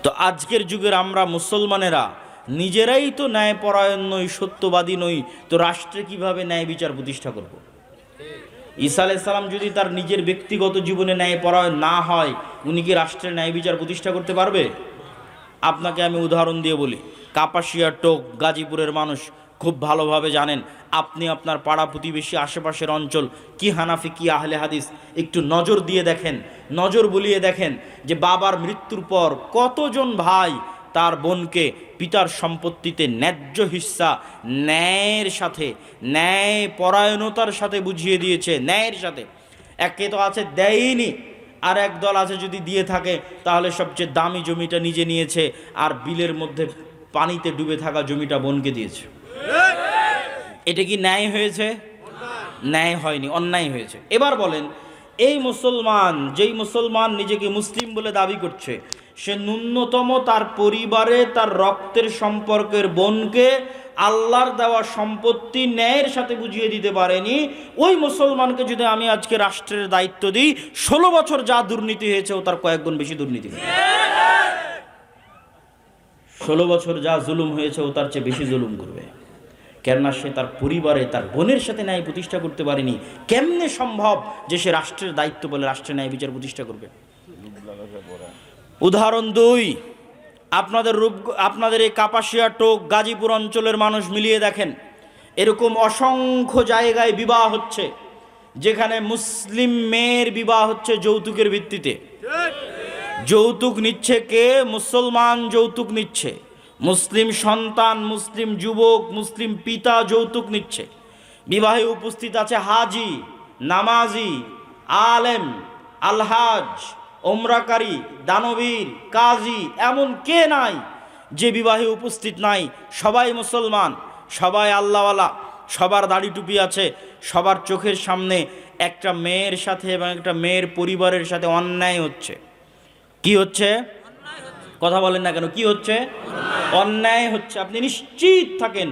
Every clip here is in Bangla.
তো আজকের যুগের আমরা মুসলমানেরা নিজেরাই তো ন্যায়পরায়ণ নই, সত্যবাদী নই, তো রাষ্ট্রে কিভাবে ন্যায় বিচার প্রতিষ্ঠা করব? ঈসা আলাইহিস সালাম যদি তার নিজের ব্যক্তিগত জীবনে ন্যায়পরায়ণ না হয়, উনি কি রাষ্ট্রের ন্যায় বিচার প্রতিষ্ঠা করতে পারবে? আপনাকে আমি উদাহরণ দিয়ে বলি। কাপাসিয়া টোক গাজীপুরের মানুষ খুব ভালোভাবে জানেন। আপনি আপনার পাড়া প্রতিবেশী আশেপাশের অঞ্চল কি হানাফি কি আহলে হাদিস একটু নজর দিয়ে দেখেন, নজর বুলিয়ে দেখেন যে বাবার মৃত্যুর পর কতজন ভাই তার বোনকে পিতার সম্পত্তিতে ন্যায্য হিস্সা ন্যায়ের সাথে, ন্যায় পরায়ণতার সাথে বুঝিয়ে দিয়েছে। ন্যায়ের সাথে একে তো আছে দেয়নি, আর এক দল আছে যদি দিয়ে থাকে তাহলে সবচেয়ে দামি জমিটা নিজে নিয়েছে, আর বিলের মধ্যে পানিতে ডুবে থাকা জমিটা বোনকে দিয়েছে। এটা কি ন্যায় হয়েছে? ন্যায় হয়নি, অন্যায় হয়েছে। এবার বলেন, এই মুসলমান, যেই মুসলমান নিজেকে মুসলিম বলে দাবি করছে, সে ন্যূনতম তার পরিবারে তার রক্তের সম্পর্কের বোনকে আল্লাহর দেওয়া সম্পত্তি ন্যায়ের সাথে বুঝিয়ে দিতে পারেনি। ওই মুসলমানকে যদি আমি আজকে রাষ্ট্রের দায়িত্ব দিই, 16 বছর যা দুর্নীতি হয়েছে ও তার কয়েক গুণ বেশি দুর্নীতি হয়েছে। 16 বছর যা জুলুম হয়েছে ও তার চেয়ে বেশি জুলুম করবে, কেননা সে তার পরিবারে তার বোনের সাথে ন্যায় প্রতিষ্ঠা করতে পারেনি। কেমনে সম্ভব যে সে রাষ্ট্রের দায়িত্ব বলে রাষ্ট্রের ন্যায় বিচার প্রতিষ্ঠা করবে? উদাহরণ 2, আপনাদের এই কাপাসিয়া টোক গাজীপুর অঞ্চলের মানুষ মিলিয়ে দেখেন, এরকম অসংখ্য জায়গায় বিবাহ হচ্ছে যেখানে মুসলিম মেয়ের বিবাহ হচ্ছে যৌতুকের ভিত্তিতে। যৌতুক নিচ্ছে কে? মুসলমান যৌতুক নিচ্ছে। মুসলিম সন্তান, মুসলিম যুবক, মুসলিম পিতা যৌতুক নিচ্ছে। বিবাহে উপস্থিত আছে হাজি, নামাজি, আলেম, আলহাজ, ওমরাকারী, দানবীর, কাজী, এমন কে নাই যে বিবাহে উপস্থিত নাই? সবাই মুসলমান, সবাই আল্লাহওয়ালা, সবার দাড়ি টুপি আছে। সবার চোখের সামনে একটা মেয়ের সাথে এবং একটা মেয়ের পরিবারের সাথে অন্যায় হচ্ছে। কি হচ্ছে? কথা বলেন না কেন? কি হচ্ছে? অন্যায় হচ্ছে। আপনি নিশ্চিত থাকেন,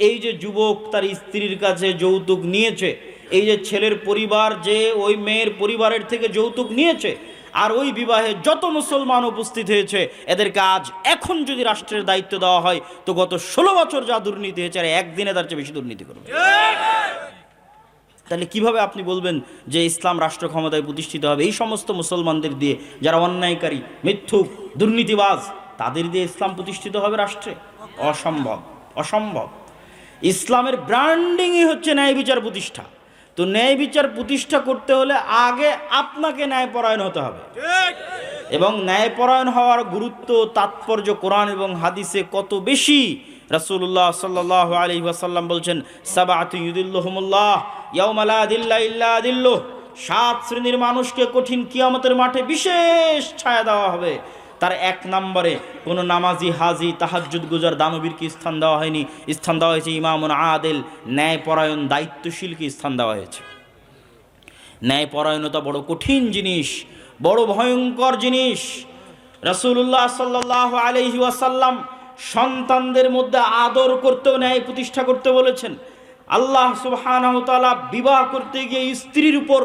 এই যে যুবক তার স্ত্রীর কাছে যৌতুক নিয়েছে, এই যে ছেলের পরিবার যে ওই মেয়ের পরিবারের থেকে যৌতুক নিয়েছে, আর ওই বিবাহে যত মুসলমান উপস্থিত হয়েছে, এদেরকে আজ এখন যদি রাষ্ট্রের দায়িত্ব দেওয়া হয়, তো গত 16 বছর যা দুর্নীতি হয়েছে আর একদিনে তার চেয়ে বেশি দুর্নীতি করবে। তাহলে কিভাবে আপনি বলবেন যে ইসলাম রাষ্ট্র ক্ষমতায় প্রতিষ্ঠিত হবে? এই সমস্ত মুসলমানদের দিয়ে, যারা অন্যায়কারী, মিথ্যুক, দুর্নীতিবাজ, তাদের দিয়ে ইসলাম প্রতিষ্ঠিত হবে রাষ্ট্রে? অসম্ভব, অসম্ভব। ইসলামের ব্র্যান্ডিংই হচ্ছে ন্যায় বিচার প্রতিষ্ঠা। তো ন্যায় বিচার প্রতিষ্ঠা করতে হলে আগে আপনাকে ন্যায়পরায়ণ হতে হবে, এবং ন্যায়পরায়ণ হওয়ার গুরুত্ব, তাৎপর্য কোরআন এবং হাদিসে কত বেশি। রাসূলুল্লাহ সাল্লাল্লাহু আলাইহি ওয়াসাল্লাম বলছেন, সাবআতু ইউদিল্লুহুমুল্লাহ ইয়াওমা লা দিল্লা ইল্লা দিল্লুহ, 7 শ্রেণীর মানুষকে কঠিন কিয়ামতের মাঠে বিশেষ ছায়া দেওয়া হবে। তার 1 নম্বরে কোনো নামাজি, হাজি, তাহাজ্জুদ গুজার দানবীরকে স্থান দেওয়া হয়নি, স্থান দেওয়া হয়েছে ইমামুন আদিল, ন্যায়পরায়ণ দায়িত্বশীলকে স্থান দেওয়া হয়েছে। ন্যায়পরায়ণতা বড় কঠিন জিনিস, বড় ভয়ঙ্কর জিনিস। রাসূলুল্লাহ সাল্লাল্লাহু আলাইহি ওয়াসাল্লাম সন্তানদের মধ্যে আদর করতেও ন্যায় প্রতিষ্ঠা করতে বলেছেন। আল্লাহ সুবহানাহু ওয়া তাআলা বিবাহ করতে গিয়ে স্ত্রীর উপর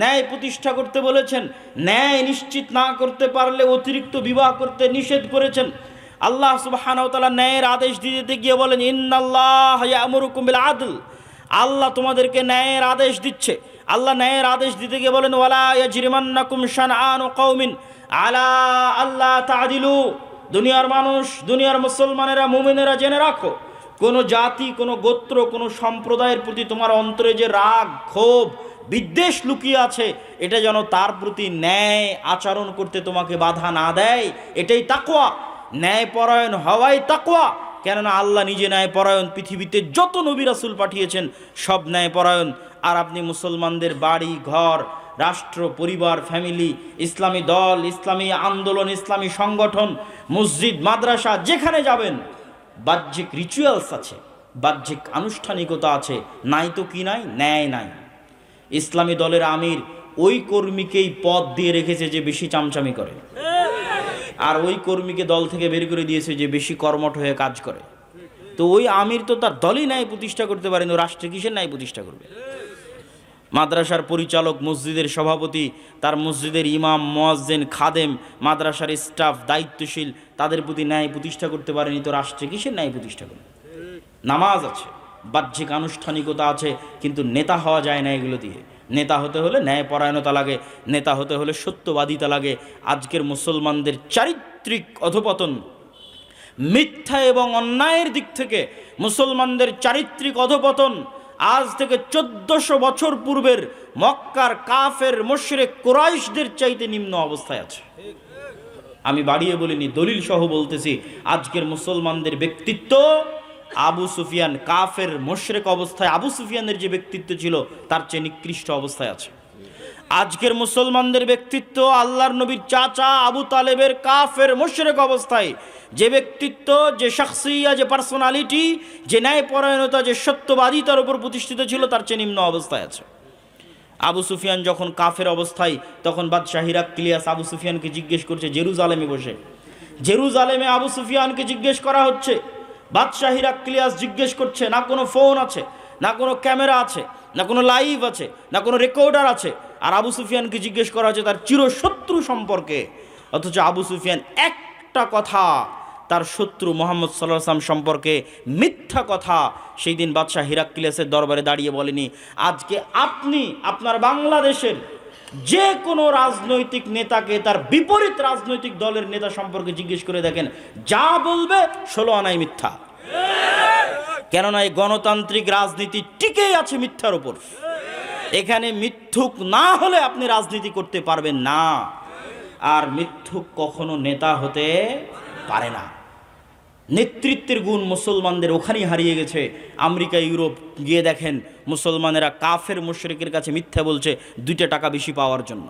ন্যায় প্রতিষ্ঠা করতে বলেছেন। ন্যায় নিশ্চিত না করতে পারলে অতিরিক্ত বিবাহ করতে নিষেধ করেছেন। আল্লাহ সুবহানাহু ওয়া তাআলা ন্যায়ের আদেশ দিতে গিয়ে বলেন, ইন্নাল্লাহ ইয়ামুরুকুম বিল আদল, আল্লাহ তোমাদেরকে ন্যায়ের আদেশ দিচ্ছে। আল্লাহ ন্যায়ের আদেশ দিতে গিয়ে বলেন, ওয়ালা ইয়াজরিমান্নাকুম শানআনু কওমিন আলা আল্লাহ তা'দিলু, দুনিয়ার মানুষ, দুনিয়ার মুসলমানেরা, মুমিনেরা জেনে রাখো, কোনো জাতি, কোনো গোত্র, কোনো সম্প্রদায়ের প্রতি তোমার অন্তরে যে রাগ, ক্ষোভ, বিদ্বেষ লুকিয়ে আছে, এটা যেন তার প্রতি ন্যায় আচরণ করতে তোমাকে বাধা না দেয়। এটাই তাকওয়া। ন্যায়পরায়ণ হওয়াই তাকওয়া। কেননা আল্লাহ নিজে ন্যায়পরায়ণ। পৃথিবীতে যত নবী রাসূল পাঠিয়েছেন সব ন্যায়পরায়ণ। আর আপনি মুসলমানদের বাড়ি ঘর, রাষ্ট্র, পরিবার, ফ্যামিলি, ইসলামী দল, ইসলামী আন্দোলন, ইসলামী সংগঠন, মসজিদ, মাদ্রাসা, যেখানে যাবেন বাহ্যিক রিচুয়ালস আছে, বাহ্যিক আনুষ্ঠানিকতা আছে, নাই তো কি নাই? ন্যায় নাই। ইসলামী দলের আমির ওই কর্মীকেই পদ দিয়ে রেখেছে যে বেশি চামচামি করে, আর ওই কর্মীকে দল থেকে বের করে দিয়েছে যে বেশি কর্মঠ হয়ে কাজ করে। তো ওই আমির তো তার দলই ন্যায় প্রতিষ্ঠা করতে পারেন, ও রাষ্ট্রে কিসের ন্যায় প্রতিষ্ঠা করবে? মাদ্রাসার পরিচালক, মসজিদের সভাপতি, তার মসজিদের ইমাম, মুয়াজ্জিন, খাদেম, মাদ্রাসার স্টাফ, দায়িত্বশীল, তাদের প্রতি ন্যায় প্রতিষ্ঠা করতে পারেনি তো রাষ্ট্রে কিসের ন্যায় প্রতিষ্ঠা করে? নামাজ আছে, বাহ্যিক আনুষ্ঠানিকতা আছে, কিন্তু নেতা হওয়া যায় না এগুলো দিয়ে। নেতা হতে হলে ন্যায়পরায়ণতা লাগে, নেতা হতে হলে সত্যবাদিতা লাগে। আজকের মুসলমানদের চারিত্রিক অধপতন, মিথ্যা এবং অন্যায়ের দিক থেকে মুসলমানদের চারিত্রিক অধপতন আজ থেকে 1400 বছর পূর্বের মক্কার কাফের মুশরিক কুরাইশদের চাইতে নিম্ন অবস্থায় আছে। আমি বাড়িয়ে বলিনি, দলিল সহ বলতেছি, আজকের মুসলমানদের ব্যক্তিত্ব আবু সুফিয়ান, কাফের মুশরিক অবস্থায় আবু সুফিয়ানের যে ব্যক্তিত্ব ছিল তার চেয়ে নিকৃষ্ট অবস্থায় আছে। আজকের মুসলমানদের ব্যক্তিত্ব আল্লাহর নবীর চাচা আবু তালেবের কাফের মুশরিক অবস্থায় যে ব্যক্তিত্ব, যে শাখসিয়া, যে পার্সোনালিটি, যে ন্যায়পরায়ণতা, যে সত্যবাদিতার উপর প্রতিষ্ঠিত ছিল তার চেয়ে নিম্ন অবস্থায় আছে। আবু সুফিয়ান যখন কাফের অবস্থায়, তখন বাদশাহ হিরাক্লিয়াস আবু সুফিয়ানকে জিজ্ঞেস করছে জেরুজালেমে বসে। জেরুজালেমে আবু সুফিয়ানকে জিজ্ঞেস করা হচ্ছে, বাদশাহ হিরাক্লিয়াস জিজ্ঞেস করছে, না কোনো ফোন আছে, না কোনো ক্যামেরা আছে, না কোনো লাইভ আছে, না কোনো রেকর্ডার আছে, আর আবু সুফিয়ানকে জিজ্ঞেস করা হচ্ছে তার চিরশত্রু সম্পর্কে। অথচ আবু সুফিয়ান একটা কথা তার শত্রু মুহাম্মদ সাল্লাল্লাহু আলাইহি ওয়াসাল্লাম সম্পর্কে মিথ্যা কথা সেই দিন বাদশাহ হিরাক্লিয়াসের দরবারে দাঁড়িয়ে বলেনি। আজকে আপনি আপনার বাংলাদেশের যে কোনো রাজনৈতিক নেতাকে তার বিপরীত রাজনৈতিক দলের নেতা সম্পর্কে জিজ্ঞেস করে দেখেন, যা বলবে 16 আনাই মিথ্যা। কেননা এই গণতান্ত্রিক রাজনীতি টিকেই আছে মিথ্যার উপর। এখানে মিথ্যুক না হলে আপনি রাজনীতি করতে পারবেন না, আর মিথ্যুক কখনো নেতা হতে পারে না। নেতৃত্বের গুণ মুসলমানদের ওখানেই হারিয়ে গেছে। আমেরিকা, ইউরোপ গিয়ে দেখেন মুসলমানেরা কাফের মুশরিকের কাছে মিথ্যা বলছে 2 টাকা বেশি পাওয়ার জন্য,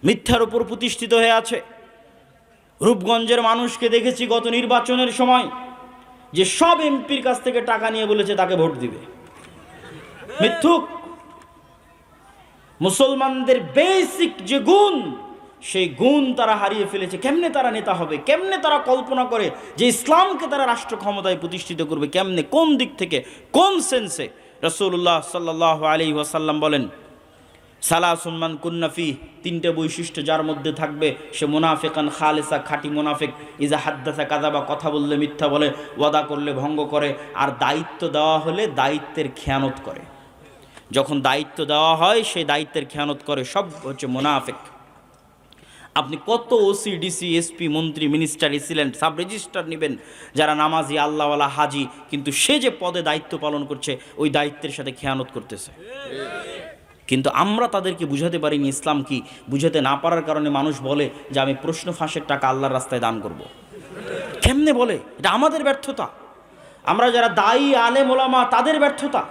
মিথ্যার উপর প্রতিষ্ঠিত হয়ে আছে। রূপগঞ্জের মানুষকে দেখেছি গত নির্বাচনের সময় যে সব এমপির কাছ থেকে টাকা নিয়ে বলেছে তাকে ভোট দিবে। মিথ্যুক। মুসলমানদের বেসিক যে গুণ, সেই গুণ তারা হারিয়ে ফেলেছে। কেমনে তারা নেতা হবে, কেমনে তারা কল্পনা করে যে ইসলামকে তারা রাষ্ট্র ক্ষমতায় প্রতিষ্ঠিত করবে, কেমনে, কোন দিক থেকে, কোন সেন্সে? রাসূলুল্লাহ সাল্লাল্লাহু আলাইহি ওয়াসাল্লাম বলেন, সালাসুন মান কুন্না ফিহি, 3টে বৈশিষ্ট্য যার মধ্যে থাকবে সে মুনাফিকান খালিসা, খাঁটি মুনাফিক। ইজা হাদ্দাসা কাযাবা, কথা বললে মিথ্যা বলে, ওয়াদা করলে ভঙ্গ করে, আর দায়িত্ব দেওয়া হলে দায়িত্বের খেয়ানত করে। যখন দায়িত্ব দেওয়া হয় সেই দায়িত্বের খেয়ানত করে, সব হচ্ছে মুনাফিক। আপনি কত ওসি, ডিসি, এসপি, মন্ত্রী, মিনিস্টার, এসিলেন্ট, সাব রেজিস্ট্রার নেবেন যারা নামাজি, আল্লাহওয়ালা, হাজি, কিন্তু সে যে পদে দায়িত্ব পালন করছে ওই দায়িত্বের সাথে খেয়ানত করতেছে। কিন্তু আমরা তাদেরকে বুঝাতে পারিনি ইসলাম কি। বুঝাতে না পারার কারণে মানুষ বলে যে আমি প্রশ্ন ফাঁসের টাকা আল্লাহর রাস্তায় দান করব। কেমনে বলে? এটা আমাদের ব্যর্থতা। আমরা যারা দায়ী, আলেম, ওলামা, তাদের ব্যর্থতা।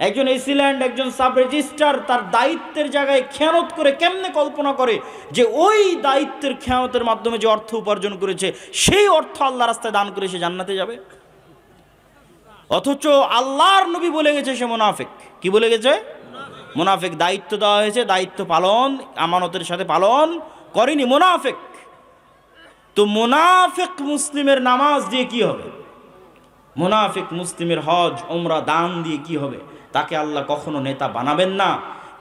একজন এসিল্যান্ড, একজন সাব রেজিস্ট্রার তার দায়িত্বের জায়গায় খেয়ানত করে কেমনে কল্পনা করে যে ওই দায়িত্বের খেয়ানতের মাধ্যমে যে অর্থ উপার্জন করেছে সেই অর্থ আল্লাহ রাস্তায় দান করে সে জান্নাতে যাবে? অথচ আল্লাহর নবী বলে গেছে সে মুনাফিক। কি বলে গেছে? মুনাফিক। দায়িত্ব দেওয়া হয়েছে, দায়িত্ব পালন আমানতের সাথে পালন করেনি, মুনাফিক। তো মুনাফিক মুসলিমের নামাজ দিয়ে কি হবে? মুনাফিক মুসলিমের হজ, উমরা, দান দিয়ে কি হবে? তাকে আল্লাহ কখনো নেতা বানাবেন না।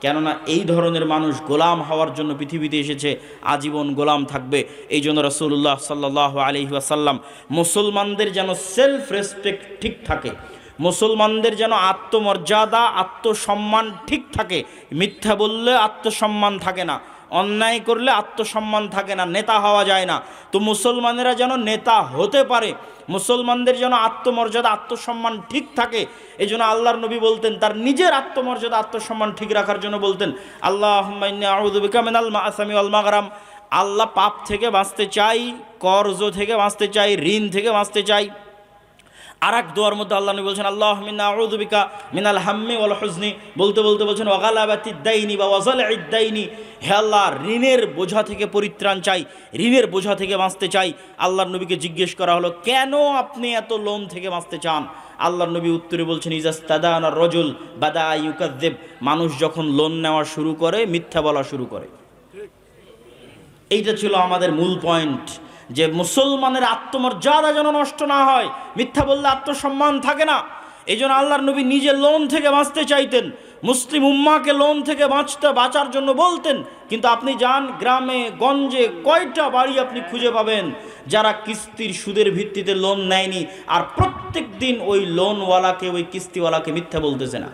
কেননা এই ধরনের মানুষ গোলাম হওয়ার জন্য পৃথিবীতে এসেছে, আজীবন গোলাম থাকবে। এই জন্য রাসূলুল্লাহ সাল্লাল্লাহু আলাইহি ওয়াসাল্লাম মুসলমানদের যেন সেলফ রেসপেক্ট ঠিক থাকে, মুসলমানদের যেন আত্মমর্যাদা, আত্মসম্মান ঠিক থাকে। মিথ্যা বললে আত্মসম্মান থাকে না, অন্যায় করলে আত্মসম্মান থাকে না, নেতা হওয়া যায় না। তো মুসলমানেরা যেন নেতা হতে পারে, মুসলমানদের যেন আত্মমর্যাদা, আত্মসম্মান ঠিক থাকে। এই জন্য আল্লাহর নবী বলতেন, তার নিজের আত্মমর্যাদা, আত্মসম্মান ঠিক রাখার জন্য বলতেন, আল্লাহুম্মা ইন্নী আউযু বিকা মিনাল মাআসামি ওয়াল মাগরাম। আল্লাহ, পাপ থেকে বাঁচতে চাই, কর্জ থেকে বাঁচতে চাই, ঋণ থেকে বাঁচতে চাই। আর এক দোয়ার মধ্যে আল্লাহ নবী বলছেন, আল্লাহুম্মা ইন্নী আউযু বিকা মিনাল হাম্মি ওয়াল হুজনি। বলতে বলতে বলছেন, ওয়া গালাবাতিদ দাইনি বা ওয়াজালঈদ দাইনি। হে আল্লাহ, ঋণের বোঝা থেকে পরিত্রাণ চাই, ঋণের বোঝা থেকে বাঁচতে চাই। আল্লাহর নবীকে জিজ্ঞেস করা হলো, কেন আপনি এত লোন থেকে বাঁচতে চান? আল্লাহর নবী উত্তরে বলছেন, ইজাস্তাদানা রাজুল বাদা ইউকাযযিব। মানুষ যখন লোন নেওয়া শুরু করে মিথ্যা বলা শুরু করে। এইটা ছিল আমাদের মূল পয়েন্ট, যে মুসলমানের আত্মমর্যাদা যেন নষ্ট না হয়। মিথ্যা বললে আত্মসম্মান থাকে না। এই জন্য আল্লাহর নবী নিজে লোন থেকে বাঁচতে চাইতেন। মুসলিম উম্মাকে লোন থেকে বাঁচার জন্য বলতেন। কিন্তু আপনি যান গ্রামে গঞ্জে, কয়টা বাড়ি আপনি খুঁজে পাবেন যারা কিস্তির সুদের ভিত্তিতে লোন নেয়নি, আর প্রত্যেক দিন ওই লোনওয়ালাকে, ওই কিস্তিওয়ালাকে মিথ্যা বলতেছে না?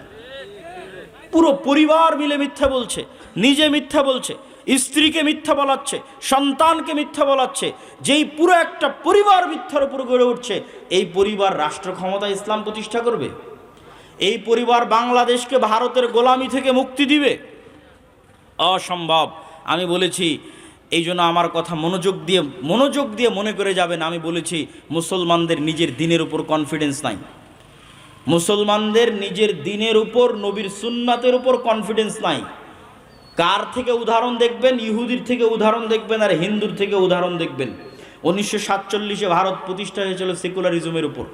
পুরো পরিবার মিলে মিথ্যা বলছে, নিজে মিথ্যা বলছে, স্ত্রীকে মিথ্যা বলাচ্ছে, সন্তানকে মিথ্যা বলাচ্ছে। যেই পুরো একটা পরিবার মিথ্যার উপর গড়ে উঠছে, এই পরিবার রাষ্ট্র ক্ষমতা ইসলাম প্রতিষ্ঠা করবে? এই পরিবার বাংলাদেশকে ভারতের গোলামি থেকে মুক্তি দিবে? অসম্ভব। আমি বলেছি, এই জন্য আমার কথা মনোযোগ দিয়ে মনে করে যাবেন। আমি বলেছি, মুসলমানদের নিজের দিনের উপর কনফিডেন্স নাই। মুসলমানদের নিজের দিনের উপর, নবীর সুন্নাতের উপর কনফিডেন্স নাই। কার থেকে উদাহরণ দেখবেন? ইহুদির থেকে উদাহরণ দেখবেন, আর হিন্দুর থেকে উদাহরণ দেখবেন। 1947-এ ভারত প্রতিষ্ঠা হয়েছিল সেকুলারিজমের উপর।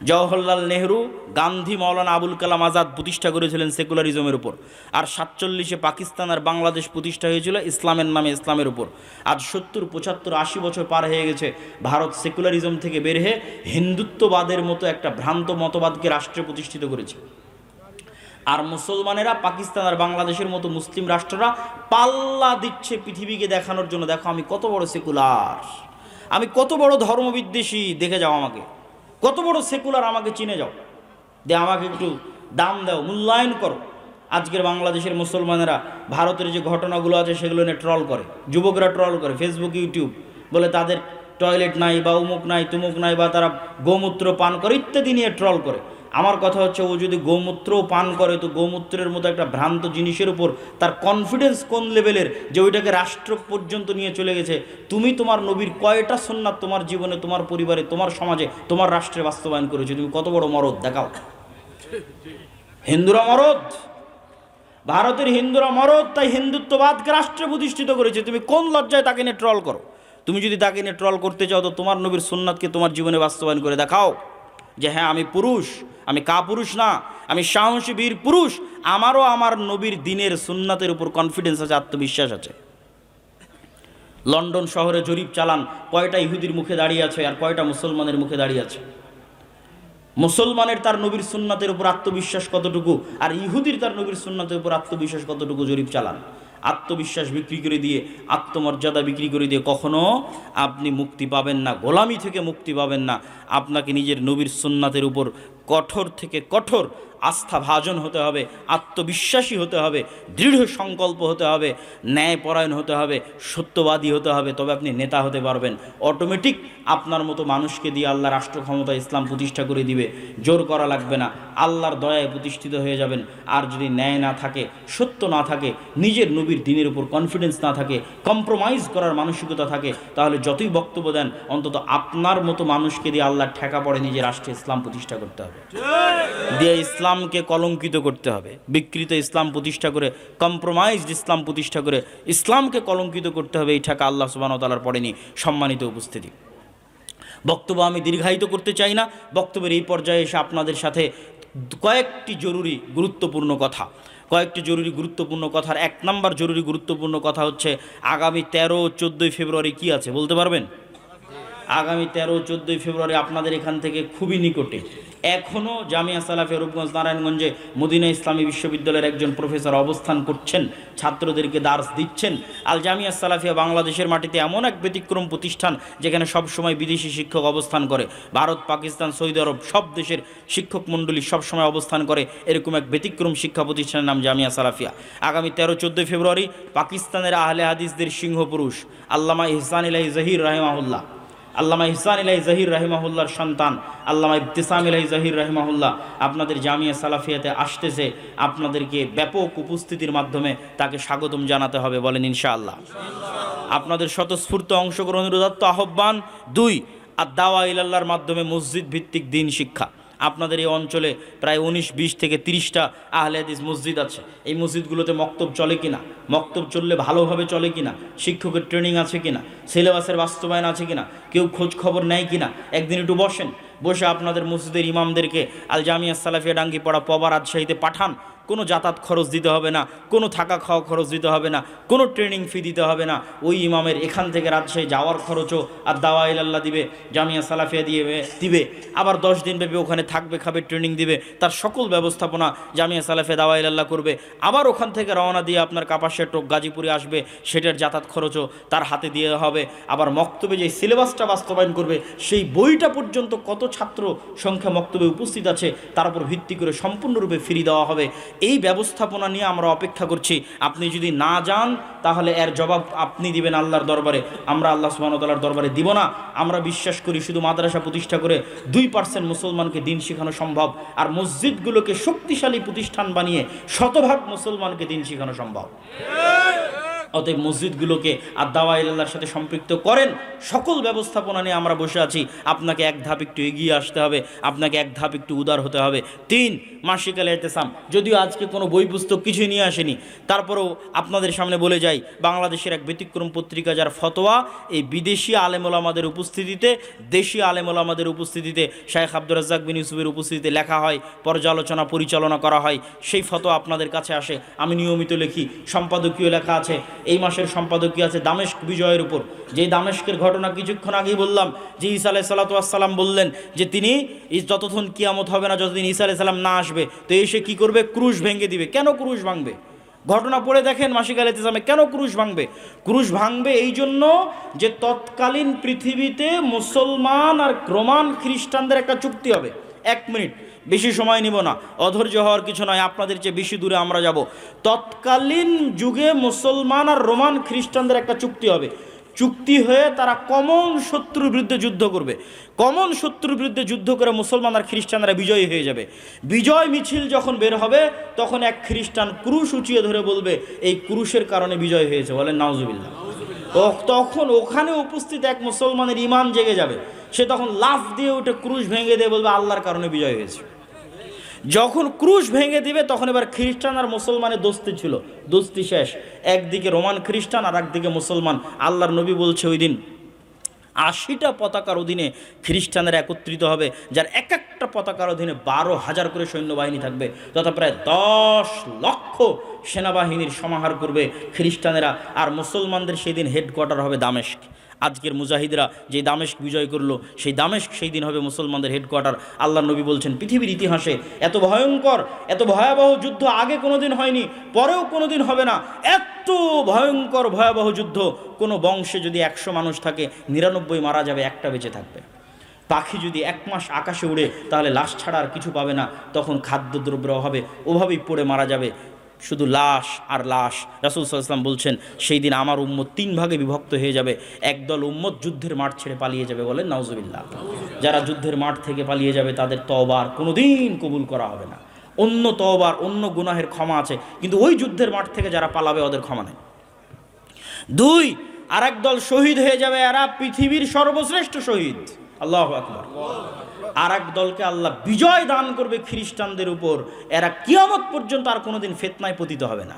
জওহরলাল নেহরু, গান্ধী, মাওলানা আবুল কালাম আজাদ প্রতিষ্ঠা করেছিলেন সেকুলারিজমের উপর। আর 47-এ পাকিস্তান আর বাংলাদেশ প্রতিষ্ঠা হয়েছিল ইসলামের নামে, ইসলামের উপর। আজ 70, 75, 80 বছর পার হয়ে গেছে, ভারত সেকুলারিজম থেকে বের হয়ে হিন্দুত্ববাদের মতো একটা ভ্রান্ত মতবাদকে রাষ্ট্রে প্রতিষ্ঠিত করেছে। আর মুসলমানেরা পাকিস্তান আর বাংলাদেশের মতো মুসলিম রাষ্ট্ররা পাল্লা দিচ্ছে পৃথিবীকে দেখানোর জন্য, দেখো আমি কত বড় সেকুলার, আমি কত বড় ধর্মবিদ্বেষী, দেখে যাও আমাকে, কত বড় সেকুলার, আমাকে চিনে যাও, আমাকে একটু দাম দাও, মূল্যায়ন করো। আজকের বাংলাদেশের মুসলমানেরা ভারতের যে ঘটনাগুলো আছে সেগুলো নিয়ে ট্রল করে, যুবকরা ট্রল করে, ফেসবুক, ইউটিউব, বলে তাদের টয়লেট নাই, বা উমুক নাই, তুমুক নাই, বা তারা গোমূত্র পান করে ইত্যাদি নিয়ে ট্রল করে। আমার কথা হচ্ছে, ও যদি গোমূত্রও পান করে, তো গোমূত্রের মতো একটা ভ্রান্ত জিনিসের উপর তার কনফিডেন্স কোন লেভেলের, যে ওইটাকে রাষ্ট্র পর্যন্ত নিয়ে চলে গেছে। তুমি তোমার নবীর কয়টা সুন্নাত তোমার জীবনে, তোমার পরিবারে, তোমার সমাজে, তোমার রাষ্ট্রে বাস্তবায়ন করেছো? তুমি কত বড় মরদ দেখাও। হিন্দুরা মরদ, ভারতের হিন্দুরা মরদ, তাই হিন্দুত্ববাদকে রাষ্ট্রে প্রতিষ্ঠিত করেছে। তুমি কোন লজ্জায় তাকে নিয়ে ট্রল করো? তুমি যদি তাকে নিয়ে ট্রল করতে চাও, তো তোমার নবীর সুন্নাতকে তোমার জীবনে বাস্তবায়ন করে দেখাও, যে হ্যাঁ আমি পুরুষ, আমি কাপুরুষ না, আমি সাহসী বীর পুরুষ, আমারও আমার নবীর দিনের সুন্নাতের উপর কনফিডেন্স আছে, আত্মবিশ্বাস আছে। লন্ডন শহরে জরিপ চালান, কয়টা ইহুদির মুখে দাঁড়িয়ে আছে আর কয়টা মুসলমানের মুখে দাঁড়িয়ে আছে। মুসলমানের তার নবীর সুন্নাতের উপর আত্মবিশ্বাস কতটুকু, আর ইহুদির তার নবীর সুন্নাতের উপর আত্মবিশ্বাস কতটুকু, জরিপ চালান। আত্মবিশ্বাস বিক্রি করে দিয়ে, আত্মমর্যাদা বিক্রি করে দিয়ে কখনো আপনি মুক্তি পাবেন না, গোলামি থেকে মুক্তি পাবেন না। আপনাকে নিজের নবীর সুন্নাতের উপর কঠোর থেকে কঠোর আস্থাভাজন হতে হবে, আত্মবিশ্বাসী হতে হবে, দৃঢ় সংকল্প হতে হবে, ন্যায়পরায়ণ হতে হবে, সত্যবাদী হতে হবে, তবে আপনি নেতা হতে পারবেন। অটোমেটিক আপনার মতো মানুষকে দিয়ে আল্লাহ রাষ্ট্র ক্ষমতা ইসলাম প্রতিষ্ঠা করে দিবে, জোর করা লাগবে না, আল্লাহর দয়ায় প্রতিষ্ঠিত হয়ে যাবেন। আর যদি ন্যায় না থাকে, সত্য না থাকে, নিজের নবীর দিনের উপর কনফিডেন্স না থাকে, কম্প্রোমাইজ করার মানসিকতা থাকে, তাহলে যতই বক্তব্য দেন, অন্তত আপনার মতো মানুষকে দিয়ে আল্লাহর ঠেকা পড়ে নিজের রাষ্ট্রে ইসলাম প্রতিষ্ঠা করতে হবে, দিয়ে ইসলামকে কলঙ্কিত করতে হবে। বিকৃত ইসলাম প্রতিষ্ঠা করে, কম্প্রোমাইজড ইসলাম প্রতিষ্ঠা করে ইসলামকে কলঙ্কিত করতে হবে, এই ঠেকা আল্লাহ সুবহানাহু ওয়া তাআলার পড়েনি। সম্মানিত উপস্থিতি, বক্তব্য আমি দীর্ঘায়িত করতে চাই না। বক্তব্যের এই পর্যায়ে এসে আপনাদের সাথে কয়েকটি জরুরি গুরুত্বপূর্ণ কথার 1 নম্বর জরুরি গুরুত্বপূর্ণ কথা হচ্ছে, আগামী 13-14 ফেব্রুয়ারি কি আছে বলতে পারবেন? আগামী 13-14 ফেব্রুয়ারি আপনাদের এখান থেকে খুবই নিকটে এখনও জামিয়া সালাফিয়া রূপগঞ্জ নারায়ণগঞ্জে মদিনা ইসলামী বিশ্ববিদ্যালয়ের একজন প্রফেসর অবস্থান করছেন, ছাত্রদেরকে দার্স দিচ্ছেন। আল জামিয়া সালাফিয়া বাংলাদেশের মাটিতে এমন এক ব্যতিক্রম প্রতিষ্ঠান, যেখানে সবসময় বিদেশি শিক্ষক অবস্থান করে। ভারত, পাকিস্তান, সৌদি আরব সব দেশের শিক্ষক মণ্ডলী সবসময় অবস্থান করে। এরকম এক ব্যতিক্রম শিক্ষা প্রতিষ্ঠানের নাম জামিয়া সালাফিয়া। আগামী 13-14 ফেব্রুয়ারি পাকিস্তানের আহলে হাদিসদের সিংহপুরুষ আল্লামা ইহসান ইলাহি জহির রাহিমাহুল্লাহ, আল্লামা ইহসান ইলাহি জহির রাহিমাহুল্লাহর সন্তান আল্লামা ইবতিসাম ইলাহি জহির রাহিমাহুল্লাহ আপনাদের জামিয়া সালাফিয়াতে আসতেছে। আপনাদেরকে ব্যাপক উপস্থিতির মাধ্যমে তাকে স্বাগতম জানাতে হবে, বলেন ইনশাআল্লাহ। আপনাদের স্বতঃস্ফূর্ত অংশগ্রহণের উদাত্ত আহ্বান। 2, আদ-দাওয়া ইলাল্লাহর মাধ্যমে মসজিদ ভিত্তিক দ্বীন শিক্ষা। আপনাদের এই অঞ্চলে প্রায় 19-20 থেকে 30টা আহলে হাদিস মসজিদ আছে। এই মসজিদগুলোতে মক্তব চলে কিনা, মক্তব চললে ভালোভাবে চলে কিনা, শিক্ষকের ট্রেনিং আছে কিনা, সিলেবাসের বাস্তবায়ন আছে কিনা, কেউ খোঁজ খবর নেয় কিনা, একদিন একটু বসে আপনাদের মসজিদের ইমামদেরকে আল জামিয়া সালাফিয়া ডাঙ্গিপাড়া পবা রাজশাহীতে পাঠান, কোনো যাতায়াত খরচ দিতে হবে না, কোনো থাকা খাওয়া খরচ দিতে হবে না, কোনো ট্রেনিং ফি দিতে হবে না। ওই ইমামের এখান থেকে রাজশাহী যাওয়ার খরচও আর দাওয়া ইলাল্লাহ দিবে, জামিয়া সালাফিয়া দিবে। আবার 10 দিন ব্যাপী ওখানে থাকবে, খাবে, ট্রেনিং দিবে, তার সকল ব্যবস্থাপনা জামিয়া সালাফিয়া দাওয়া ইলাল্লাহ করবে। আবার ওখান থেকে রওনা দিয়ে আপনার কাপাসিয়া টোক গাজীপুরে আসবে, সেটার যাতায়াত খরচও তার হাতে দিয়ে হবে। আবার মক্তবে যে সিলেবাসটা বাস্তবায়ন করবে, সেই বইটা পর্যন্ত কত ছাত্র সংখ্যা মক্তবে উপস্থিত আছে তার উপর ভিত্তি করে সম্পূর্ণরূপে ফ্রি দেওয়া হবে। এই ব্যবস্থাপনা নিয়ে আমরা অপেক্ষা করছি। আপনি যদি না যান তাহলে এর জবাব আপনি দিবেন আল্লাহর দরবারে, আমরা আল্লাহ সুবহানাহু ওয়া তাআলার দরবারে দিব না। আমরা বিশ্বাস করি শুধু মাদ্রাসা প্রতিষ্ঠা করে 2% মুসলমানকে দিন শেখানো সম্ভব, আর মসজিদগুলোকে শক্তিশালী প্রতিষ্ঠান বানিয়ে 100% মুসলমানকে দিন শেখানো সম্ভব। অতএব মসজিদগুলোকে আর দাওয়া ইলাল্লাহর সাথে সম্পৃক্ত করেন। সকল ব্যবস্থাপনা নিয়ে আমরা বসে আছি। আপনাকে এক ধাপ একটু এগিয়ে আসতে হবে, আপনাকে এক ধাপ একটু উদার হতে হবে। 3, মাসিক আল ইতিসাম। যদিও আজকে কোনো বই পুস্তক কিছুই নিয়ে আসেনি, তারপরেও আপনাদের সামনে বলে যাই, বাংলাদেশের এক ব্যতিক্রম পত্রিকা যার ফতোয়া এই বিদেশি আলেম ওলামাদের উপস্থিতিতে, দেশি আলেম ওলামাদের উপস্থিতিতে, শাইখ আব্দুর রাজ্জাক বিন ইউসুফের উপস্থিতিতে লেখা হয়, পর্যালোচনা পরিচালনা করা হয়, সেই ফতোয়া আপনাদের কাছে আসে। আমি নিয়মিত লিখি, সম্পাদকীয় লেখা আছে। এই মাসের সম্পাদকীয় আছে দামেস্ক বিজয়ের উপর। যেই দামেস্কের ঘটনা কিছুক্ষণ আগেই বললাম, যে ঈসা আলাইহিস সালাতু ওয়াস সালাম বললেন যে তিনি যতক্ষণ কিয়ামত হবে না, যতদিন ঈসা আলাইহিস সালাম না আসবে, তো এসে কি করবে? ক্রুশ ভেঙে দিবে। কেন ক্রুশ ভাঙবে? ঘটনা পড়ে দেখেন মাসিক আল ইতিসামে। কেন ক্রুশ ভাঙবে? ক্রুশ ভাঙবে এই জন্য যে তৎকালীন পৃথিবীতে মুসলমান আর রোমান খ্রিস্টানদের একটা চুক্তি হবে। 1 মিনিট, বেশি সময় নিব না, অধৈর্য হওয়ার কিছু নয়, আপনাদের চেয়ে বেশি দূরে আমরা যাব। তৎকালীন যুগে মুসলমান আর রোমান খ্রিস্টানদের একটা চুক্তি হবে। চুক্তি হয়ে তারা কমন শত্রুর বিরুদ্ধে যুদ্ধ করবে। কমন শত্রুর বিরুদ্ধে যুদ্ধ করে মুসলমান আর খ্রিস্টানরা বিজয়ী হয়ে যাবে। বিজয় মিছিল যখন বের হবে, তখন এক খ্রিস্টান ক্রুশ উঁচিয়ে ধরে বলবে এই ক্রুশের কারণে বিজয় হয়েছে, বলেন নাউজুবিল্লাহ। তখন ওখানে উপস্থিত এক মুসলমানের ঈমান জেগে যাবে। সে তখন লাফ দিয়ে উঠে ক্রুশ ভেঙে দিয়ে বলবে আল্লাহর কারণে বিজয় হয়েছে। যখন ক্রুশ ভেঙে দিবে, তখন এবার খ্রিস্টান আর মুসলমানের দোস্তি ছিল, দোস্তি শেষ। একদিকে রোমান খ্রিস্টান আর একদিকে মুসলমান। আল্লাহর নবী বলছে ওই দিন 80টা পতাকার অধীনে খ্রিস্টানরা একত্রিত হবে, যার এক একটা পতাকার অধীনে 12,000 করে সৈন্যবাহিনী থাকবে, তথা প্রায় 10 লক্ষ সেনাবাহিনীর সমাহার করবে খ্রিস্টানেরা। আর মুসলমানদের সেই দিন হেডকোয়ার্টার হবে দামেস্ক। আজকের মুজাহিদরা যে দামেস্ক বিজয় করলো, সেই দামেস্ক সেই দিন হবে মুসলমানদের হেডকোয়ার্টার। আল্লাহর নবী বলছেন পৃথিবীর ইতিহাসে এত ভয়ঙ্কর, এত ভয়াবহ যুদ্ধ আগে কোনোদিন হয়নি, পরেও কোনোদিন হবে না। এত ভয়ঙ্কর ভয়াবহ যুদ্ধ, কোনো বংশে যদি 100 মানুষ থাকে, 99 মারা যাবে, একটা বেঁচে থাকবে। পাখি যদি 1 মাস আকাশে উড়ে, তাহলে লাশ ছাড়া আর কিছু পাবে না, তখন খাদ্যদ্রব্যের অভাবে ওভাবেই পড়ে মারা যাবে, শুধু লাশ আর লাশ। রাসূল সাল্লাল্লাহু আলাইহি ওয়াসাল্লাম বলছেন সেই দিন আমার উম্মত 3 ভাগে বিভক্ত হয়ে যাবে। একদল উম্মত যুদ্ধের মাঠ ছেড়ে পালিয়ে যাবে, বলেন নাউজুবিল্লাহ। যারা যুদ্ধের মাঠ থেকে পালিয়ে যাবে তাদের তওবা আর কোনোদিন কবুল করা হবে না। অন্য তওবার, অন্য গুনাহের ক্ষমা আছে, কিন্তু ওই যুদ্ধের মাঠ থেকে যারা পালাবে ওদের ক্ষমা নেই। 2, আরেক দল শহীদ হয়ে যাবে, এরা পৃথিবীর সর্বশ্রেষ্ঠ শহীদ, আল্লাহু আকবার। আর এক দলকে আল্লাহ বিজয় দান করবে খ্রিস্টানদের উপর, এরা কিয়ামত পর্যন্ত আর কোনোদিন ফিতনায় পতিত হবে না।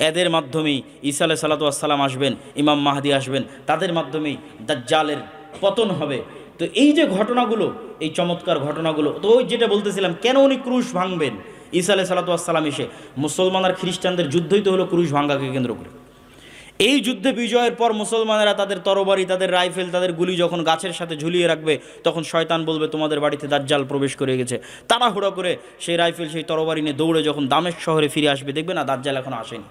এদের মাধ্যমেই ঈসা আলাইহিস সালাতু ওয়াস সালাম আসবেন, ইমাম মাহদি আসবেন, তাদের মাধ্যমেই দাজ্জালের পতন হবে। তো এই যে ঘটনাগুলো, এই চমৎকার ঘটনাগুলো, তো ওই যেটা বলতেছিলাম, কেন উনি ক্রুশ ভাঙবেন? ঈসা আলাইহিস সালাতু ওয়াস সালাম এসে, মুসলমান আর খ্রিস্টানদের যুদ্ধই তো হলো ক্রুশ ভাঙাকে কেন্দ্র করে। এই যুদ্ধে বিজয়ের পর মুসলমানেরা তাদের তরবারি, তাদের রাইফেল, তাদের গুলি যখন গাছের সাথে ঝুলিয়ে রাখবে, তখন শয়তান বলবে তোমাদের বাড়িতে দাজ্জাল প্রবেশ করে গেছে। তাড়াহুড়ো করে সেই রাইফেল, সেই তরবারি নিয়ে দৌড়ে যখন দামেস্ক শহরে ফিরে আসবে, দেখবে না দাজ্জাল এখনো আসেনি,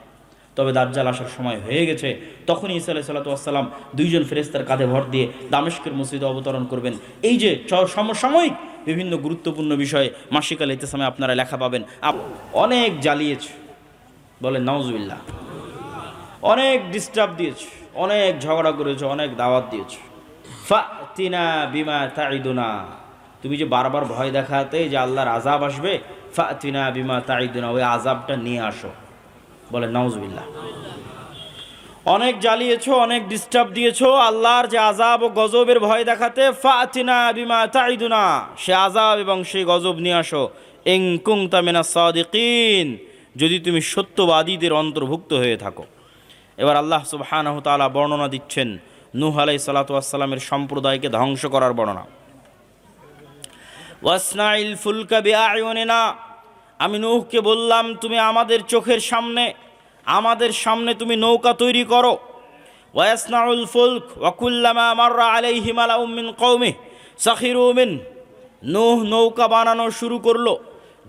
তবে দাজ্জাল আসার সময় হয়ে গেছে। তখনই ঈসা আলাইহিস সালাতু ওয়াস সালাম 2 জন ফেরেশতার কাঁধে ভর দিয়ে দামেস্কের মসজিদে অবতরণ করবেন। এই যে সমসাময়িক বিভিন্ন গুরুত্বপূর্ণ বিষয়ে মাসিক আল ইতিসামে আপনারা লেখা পাবেন। অনেক জ্বালিয়েছে, বলেন নাউজুবিল্লাহ। অনেক ডিস্টার্ব দিয়েছে, অনেক ঝগড়া করেছে, অনেক দাওয়াত দিয়েছে। ফাতিনা বিমা তাইদুনা, তুমি যে বারবার ভয় দেখাতে যে আল্লাহর আযাব আসবে, ফাতিনা বিমা তাইদুনা, ওই আযাবটা নিয়ে আসো, বলে নাউজুবিল্লাহ। অনেক জ্বালিয়েছো, অনেক ডিস্টার্ব দিয়েছো, আল্লাহর যে আযাব ও গজবের ভয় দেখাতে, ফাতিনা বিমা তাইদুনা, সে আযাব এবং সেই গজব নিয়ে আসো। ইন কুনতা মিনাস সাদিকিন, যদি তুমি সত্যবাদীদের অন্তর্ভুক্ত হয়ে থাকো। এবার আল্লাহ সুবহানাহু ওয়া তাআলা বর্ণনা দিচ্ছেন নূহ আলাইহিস সালাতু ওয়াস সালামের সম্প্রদায়কে ধ্বংস করার বর্ণনা। ওয়াসনাইল ফুলকা বিআয়ুনিনা, আমি নূহকে বললাম, তুমি আমাদের চোখের সামনে, আমাদের সামনে তুমি নৌকা তৈরি করো। ওয়াসনাউল ফুলক ওয়াকুল্লামা মাররা আলাইহি মালাউম মিন কওমিহি সাখিরু মিন। নূহ নৌকা বানানো শুরু করলো।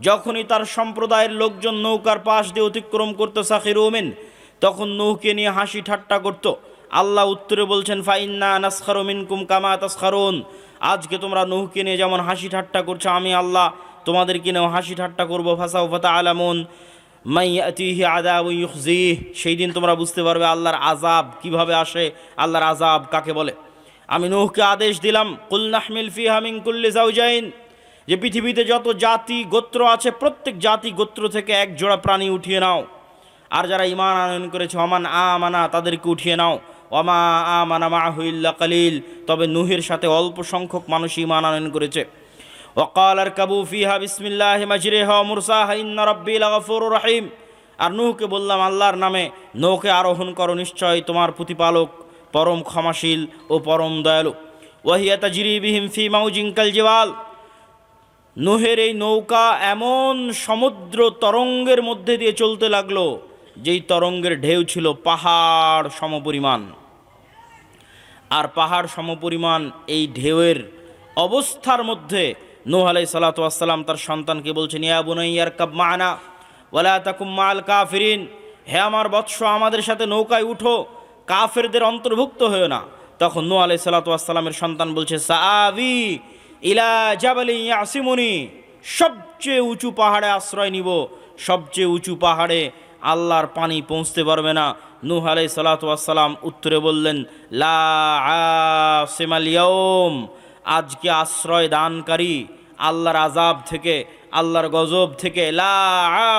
যখনই তার সম্প্রদায়ের লোকজন নৌকার পাশ দিয়ে অতিক্রম করতো সাখিরু মিন, তখন নূহকে নিয়ে হাসি ঠাট্টা করত। আল্লাহ উত্তরে বলছেন, ফাইন্না নাসখারু মিনকুম কামা তাসখারুন। আজকে তোমরা নূহকে নিয়ে যেমন হাসি ঠাট্টা করছো, আমি আল্লাহ তোমাদেরকে নিয়েও হাসি ঠাট্টা করবো। ফাসাউফা তা'লামুন মান ইয়াতিহি আযাবুন ইউখজিহ। সেই দিন তোমরা বুঝতে পারবে আল্লাহর আযাব কিভাবে আসে, আল্লাহর আযাব কাকে বলে। আমি নূহকে আদেশ দিলাম, কুল নাহমিল ফিহা মিন কুল্লি যাওজাইন, যে পৃথিবীতে যত জাতি গোত্র আছে প্রত্যেক জাতি গোত্র থেকে এক জোড়া প্রাণী উঠিয়ে নাও। আর যারা ঈমান আনয়ন করেছে ওমান আমানা, তাদেরকে উঠিয়ে নাও। ওমা আমানা মাআহু ইল্লা কালিল, তবে নূহের সাথে অল্প সংখ্যক মানুষ ঈমান আনয়ন করেছে। ওয়াকাল আরকাবু ফিহা বিসমিল্লাহি মাজরিহা ওয়া মুরসাহা ইন্না রাব্বি লাগাফুরুর রহিম। আর নূহকে বললাম, আল্লাহর নামে নৌকে আরোহণ করো, নিশ্চয় তোমার প্রতিপালক পরম ক্ষমাশীল ও পরম দয়ালু। ওয়াহিয়া তাজরি বিহিম ফি মাউজিন কাল জিবাল। নূহের এই নৌকা এমন সমুদ্র তরঙ্গের মধ্যে দিয়ে চলতে লাগলো, যেই তরঙ্গের ঢেউ ছিল পাহাড় সমপরিমাণ। আর পাহাড় সমপরিমাণ এই ঢেউয়ের অবস্থার মধ্যে নূহ আলাইহিস সালাতু ওয়াস সালাম তার সন্তানকে বলছেন, ইয়া বুনাইয়া ইরকাব মা'না ওয়ালা তাকুম মা'আল কাফিরিন। হে আমার বৎস, আমাদের সাথে নৌকায় উঠো, কাফেরদের অন্তর্ভুক্ত হয়েও না। তখন নূহ আলাইহিস সালাতু ওয়াস সালামের সন্তান বলছে, সাআবি ইলা জাবালিন ইয়াসিমুনি, সবচেয়ে উঁচু পাহাড়ে আশ্রয় নিব। সবচেয়ে উঁচু পাহাড়ে আল্লাহর পানি পৌঁছতে পারবে না। নূহ আলাইহিস সালাতু ওয়াস সালাম উত্তরে বললেন, লা আসিমাল ইয়াউম, আজকে আশ্রয় দানকারী আল্লাহর আযাব থেকে, আল্লাহর গজব থেকে, লা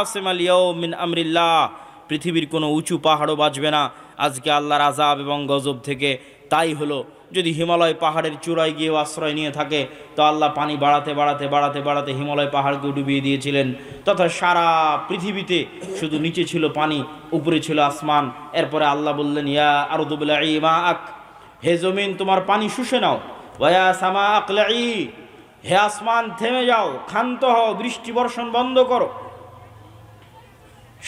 আসিমাল ইয়াউম মিন আমরিল্লাহ, পৃথিবীর কোনো উঁচু পাহাড়ও বাঁচবে না আজকে আল্লাহর আযাব এবং গজব থেকে। তাই হলো, যদি হিমালয় পাহাড়ের চূড়ায় গিয়েও আশ্রয় নিয়ে থাকে, তো আল্লাহ পানি বাড়াতে বাড়াতে বাড়াতে বাড়াতে হিমালয় পাহাড়কে ডুবিয়ে দিয়েছিলেন। তথা সারা পৃথিবীতে শুধু নিচে ছিল পানি, উপরে ছিল আসমান। এরপরে আল্লাহ বললেন, ইয়া আরদু বলঈ মাআক, হে জমিন তোমার পানি শুষে নাও। ওয়া সামা আকলাই, হে আসমান থেমে যাও, ক্ষান্ত হও, বৃষ্টি বর্ষণ বন্ধ করো।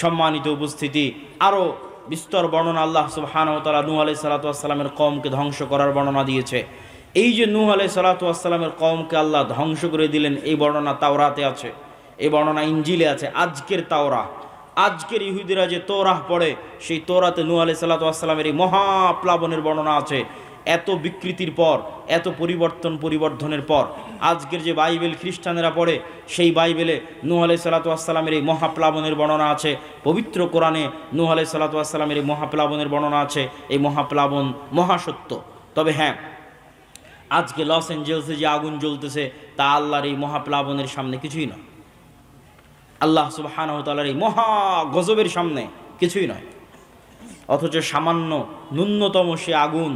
সম্মানিত উপস্থিতি, আরও বিস্তর বর্ণনা আল্লাহ সুবহানাহু ওয়া তাআলা নূহ আলাইহিস সালাতু ওয়াস সালামের কওমকে ধ্বংস করার বর্ণনা দিয়েছে। এই যে নূহ আলাইহিস সালাতু ওয়াস সালামের কওমকে আল্লাহ ধ্বংস করে দিলেন, এই বর্ণনা তাওরাতে আছে, এই বর্ণনা ইনজিলে আছে। আজকের তাওরা, আজকের ইহুদিরা যে তৌরাহ পড়ে, সেই তৌরাতে নূহ আলাইহিস সালাতু ওয়াস সালামের এই মহাপ্লাবনের বর্ণনা আছে। এত বিকৃতির পর, এত পরিবর্ধনের পর আজকের যে বাইবেল খ্রিস্টানেরা পড়ে, সেই বাইবেলে নূহ আলাইহিস সালাতু ওয়াস সালামের এই মহাপ্লাবনের বর্ণনা আছে। পবিত্র কোরআনে নূহ আলাইহিস সালাতু ওয়াস সালামের এই মহাপ্লাবনের বর্ণনা আছে। এই মহাপ্লাবন মহাসত্য। তবে হ্যাঁ, আজকে লস অ্যাঞ্জেলসে যে আগুন জ্বলতেছে, তা আল্লাহর এই মহাপ্লাবনের সামনে কিছুই নয়। আল্লাহ সুবহানাহু ওয়া তাআলার এই মহা গজবের সামনে কিছুই নয়। অথচ সামান্য ন্যূনতম সে আগুন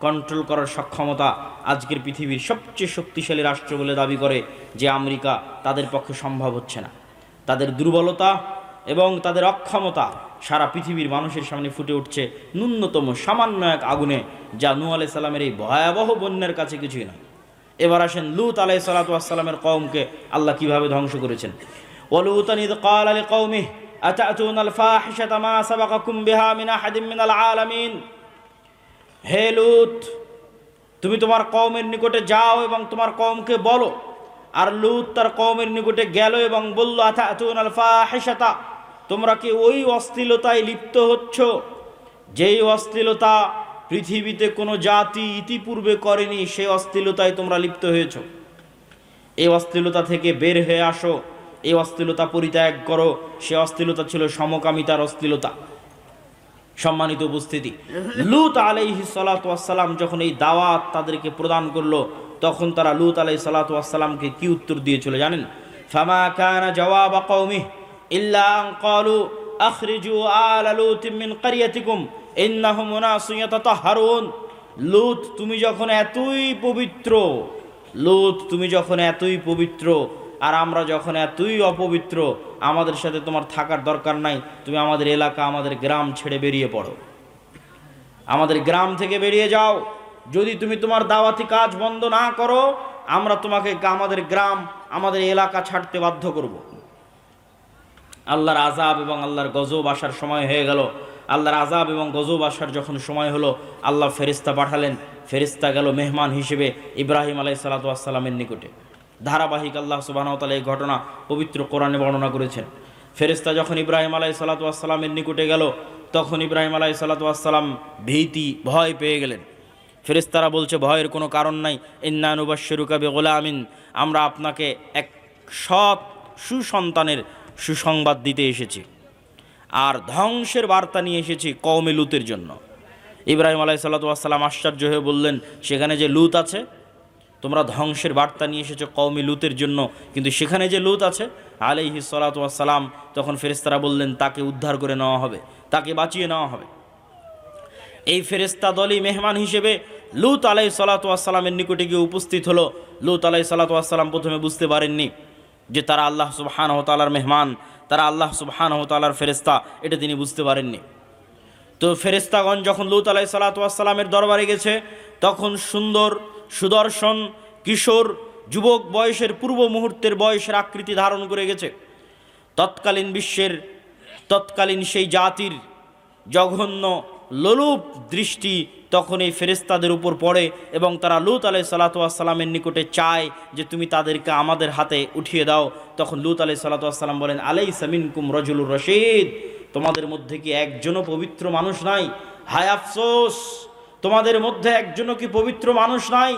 কন্ট্রোল করার সক্ষমতা আজকের পৃথিবীর সবচেয়ে শক্তিশালী রাষ্ট্র বলে দাবি করে যে আমেরিকা, তাদের পক্ষে সম্ভব হচ্ছে না। তাদের দুর্বলতা এবং তাদের অক্ষমতা সারা পৃথিবীর মানুষের সামনে ফুটে উঠছে ন্যূনতম সামান্য এক আগুনে, যা নূহ আলাইহিস সালামের এই ভয়াবহ বন্যার কাছে কিছুই নয়। এবার আসেন লূত আলাইহিস সালাতু ওয়াস সালামের কওমকে আল্লাহ কিভাবে ধ্বংস করেছেন। ওয়ালুতান ইয ক্বালা লিকাওমিহি আতা'তুনাল ফাহিশাতা মা সাবাকাকুম বিহা মিন আহাদিন মিনাল আলামিন। হে লূত, তুমি তোমার কওমের নিকটে যাও এবং তোমার কওমকে বলো। আর লূত তার কওমের নিকটে গেল এবং বলল, আতা'তুনাল ফাহিশাতা, তোমরা কি ওই অশ্লীলতায় লিপ্ত হচ্ছ যেই অশ্লীলতা পৃথিবীতে কোনো জাতি ইতিপূর্বে করেনি, সেই অশ্লীলতায় তোমরা লিপ্ত হয়েছ। এই অশ্লীলতা থেকে বের হয়ে আসো, এই অশ্লীলতা পরিত্যাগ করো। সে অশ্লীলতা ছিল সমকামিতার অশ্লীলতা। সম্মানিত উপস্থিতি, লূত আলাইহিস সালাতু ওয়াস সালাম যখন এই দাওয়াত তাদেরকে প্রদান করলো, তখন তারা লূত আলাইহিস সালাতু ওয়াস সালামকে কি উত্তর দিয়েছিল জানেন? ফামা কানা জাওয়াবা কওমি ইল্লা আন ক্বালু আখরিজু আলা লূতিন মিন ক্বরিয়াতিকুম ইন্নাহুম উনাসুন ইয়াতাতাহহারুন। লূত তুমি যখন এতই পবিত্র, লূত তুমি যখন এতই পবিত্র, আর আমরা যখন এতই অপবিত্র, আমাদের সাথে তোমার থাকার দরকার নাই। তুমি আমাদের এলাকা, আমাদের গ্রাম ছেড়ে বেরিয়ে পড়ো, আমাদের গ্রাম থেকে বেরিয়ে যাও। যদি তুমি তোমার দাওয়াতি কাজ বন্ধ না করো, আমরা তোমাকে আমাদের গ্রাম, আমাদের এলাকা ছাড়তে বাধ্য করব। আল্লাহর আযাব এবং আল্লাহর গজব আসার সময় হয়ে গেল। আল্লাহর আযাব এবং গজব আসার যখন সময় হলো, আল্লাহ ফেরেশতা পাঠালেন। ফেরেশতা গেল মেহমান হিসেবে ইব্রাহিম আলাইহিস সালাতু ওয়াস সালামের নিকটে। ধারাবাহিক আল্লাহ সুবহানাহু ওয়া তাআলা এই ঘটনা পবিত্র কোরআনে বর্ণনা করেছেন। ফেরেশতা যখন ইব্রাহিম আলাইহিস সালাতু ওয়াস সালামের নিকটে গেল, তখন ইব্রাহিম আলাইহিস সালাতু ওয়াস সালাম ভয় পেয়ে গেলেন। ফেরেশতারা বলছে, ভয়ের কোনো কারণ নাই। ইন্না নুবাশশিরুকা বিগুলামিন, আমরা আপনাকে এক সৎ সুসন্তানের সুসংবাদ দিতে এসেছি, আর ধ্বংসের বার্তা নিয়ে এসেছি কওমে লুতের জন্য। ইব্রাহিম আলাইহিস সালাতু ওয়াস সালাম আশ্চর্য হয়ে বললেন, সেখানে যে লুত আছে, তোমরা ধ্বংসের বার্তা নিয়ে এসেছো কওমে লুতের জন্য, কিন্তু সেখানে যে লুত আছে আলাইহিস সালাতু ওয়াস সালাম, তখন ফেরেশতারা বললেন, তাকে উদ্ধার করে নেওয়া হবে, তাকে বাঁচিয়ে নেওয়া হবে। এই ফেরেশতা দলই মেহমান হিসেবে লুত আলাইহিস সালাতু ওয়াস সালামের নিকটে গিয়ে উপস্থিত হলো। লুত আলাইহিস সালাতু ওয়াস সালাম প্রথমে বুঝতে পারেননি যে তারা আল্লাহ সুবহানাহু ওয়া তাআলার মেহমান, তারা আল্লাহ সুবহানাহু ওয়া তাআলার ফেরেশতা, এটা তিনি বুঝতে পারেননি। তো ফেরেশতাগণ যখন লুত আলাইহিস সালাতু ওয়াস সালামের দরবারে গেছে, তখন সুন্দর সুদর্শন কিশোর যুবক বয়সের পূর্ব মুহূর্তের বয়সের আকৃতি ধারণ করে গেছে। তৎকালীন সেই জাতির জঘন্য লোলুপ দৃষ্টি তখন এই ফেরেশতাদের উপর পড়ে, এবং তারা লুত আলাইহিস সালাতু ওয়াস সালামের নিকটে চায় যে তুমি তাদেরকে আমাদের হাতে উঠিয়ে দাও। তখন লুত আলাইহিস সালাতু ওয়াস সালাম বলেন, আলাইসা মিনকুম রাজুলুর রশীদ, তোমাদের মধ্যে কি একজনও পবিত্র মানুষ নাই? হায় আফসোস, তোমাদের মধ্যে একজনও কি পবিত্র মানুষ নাই?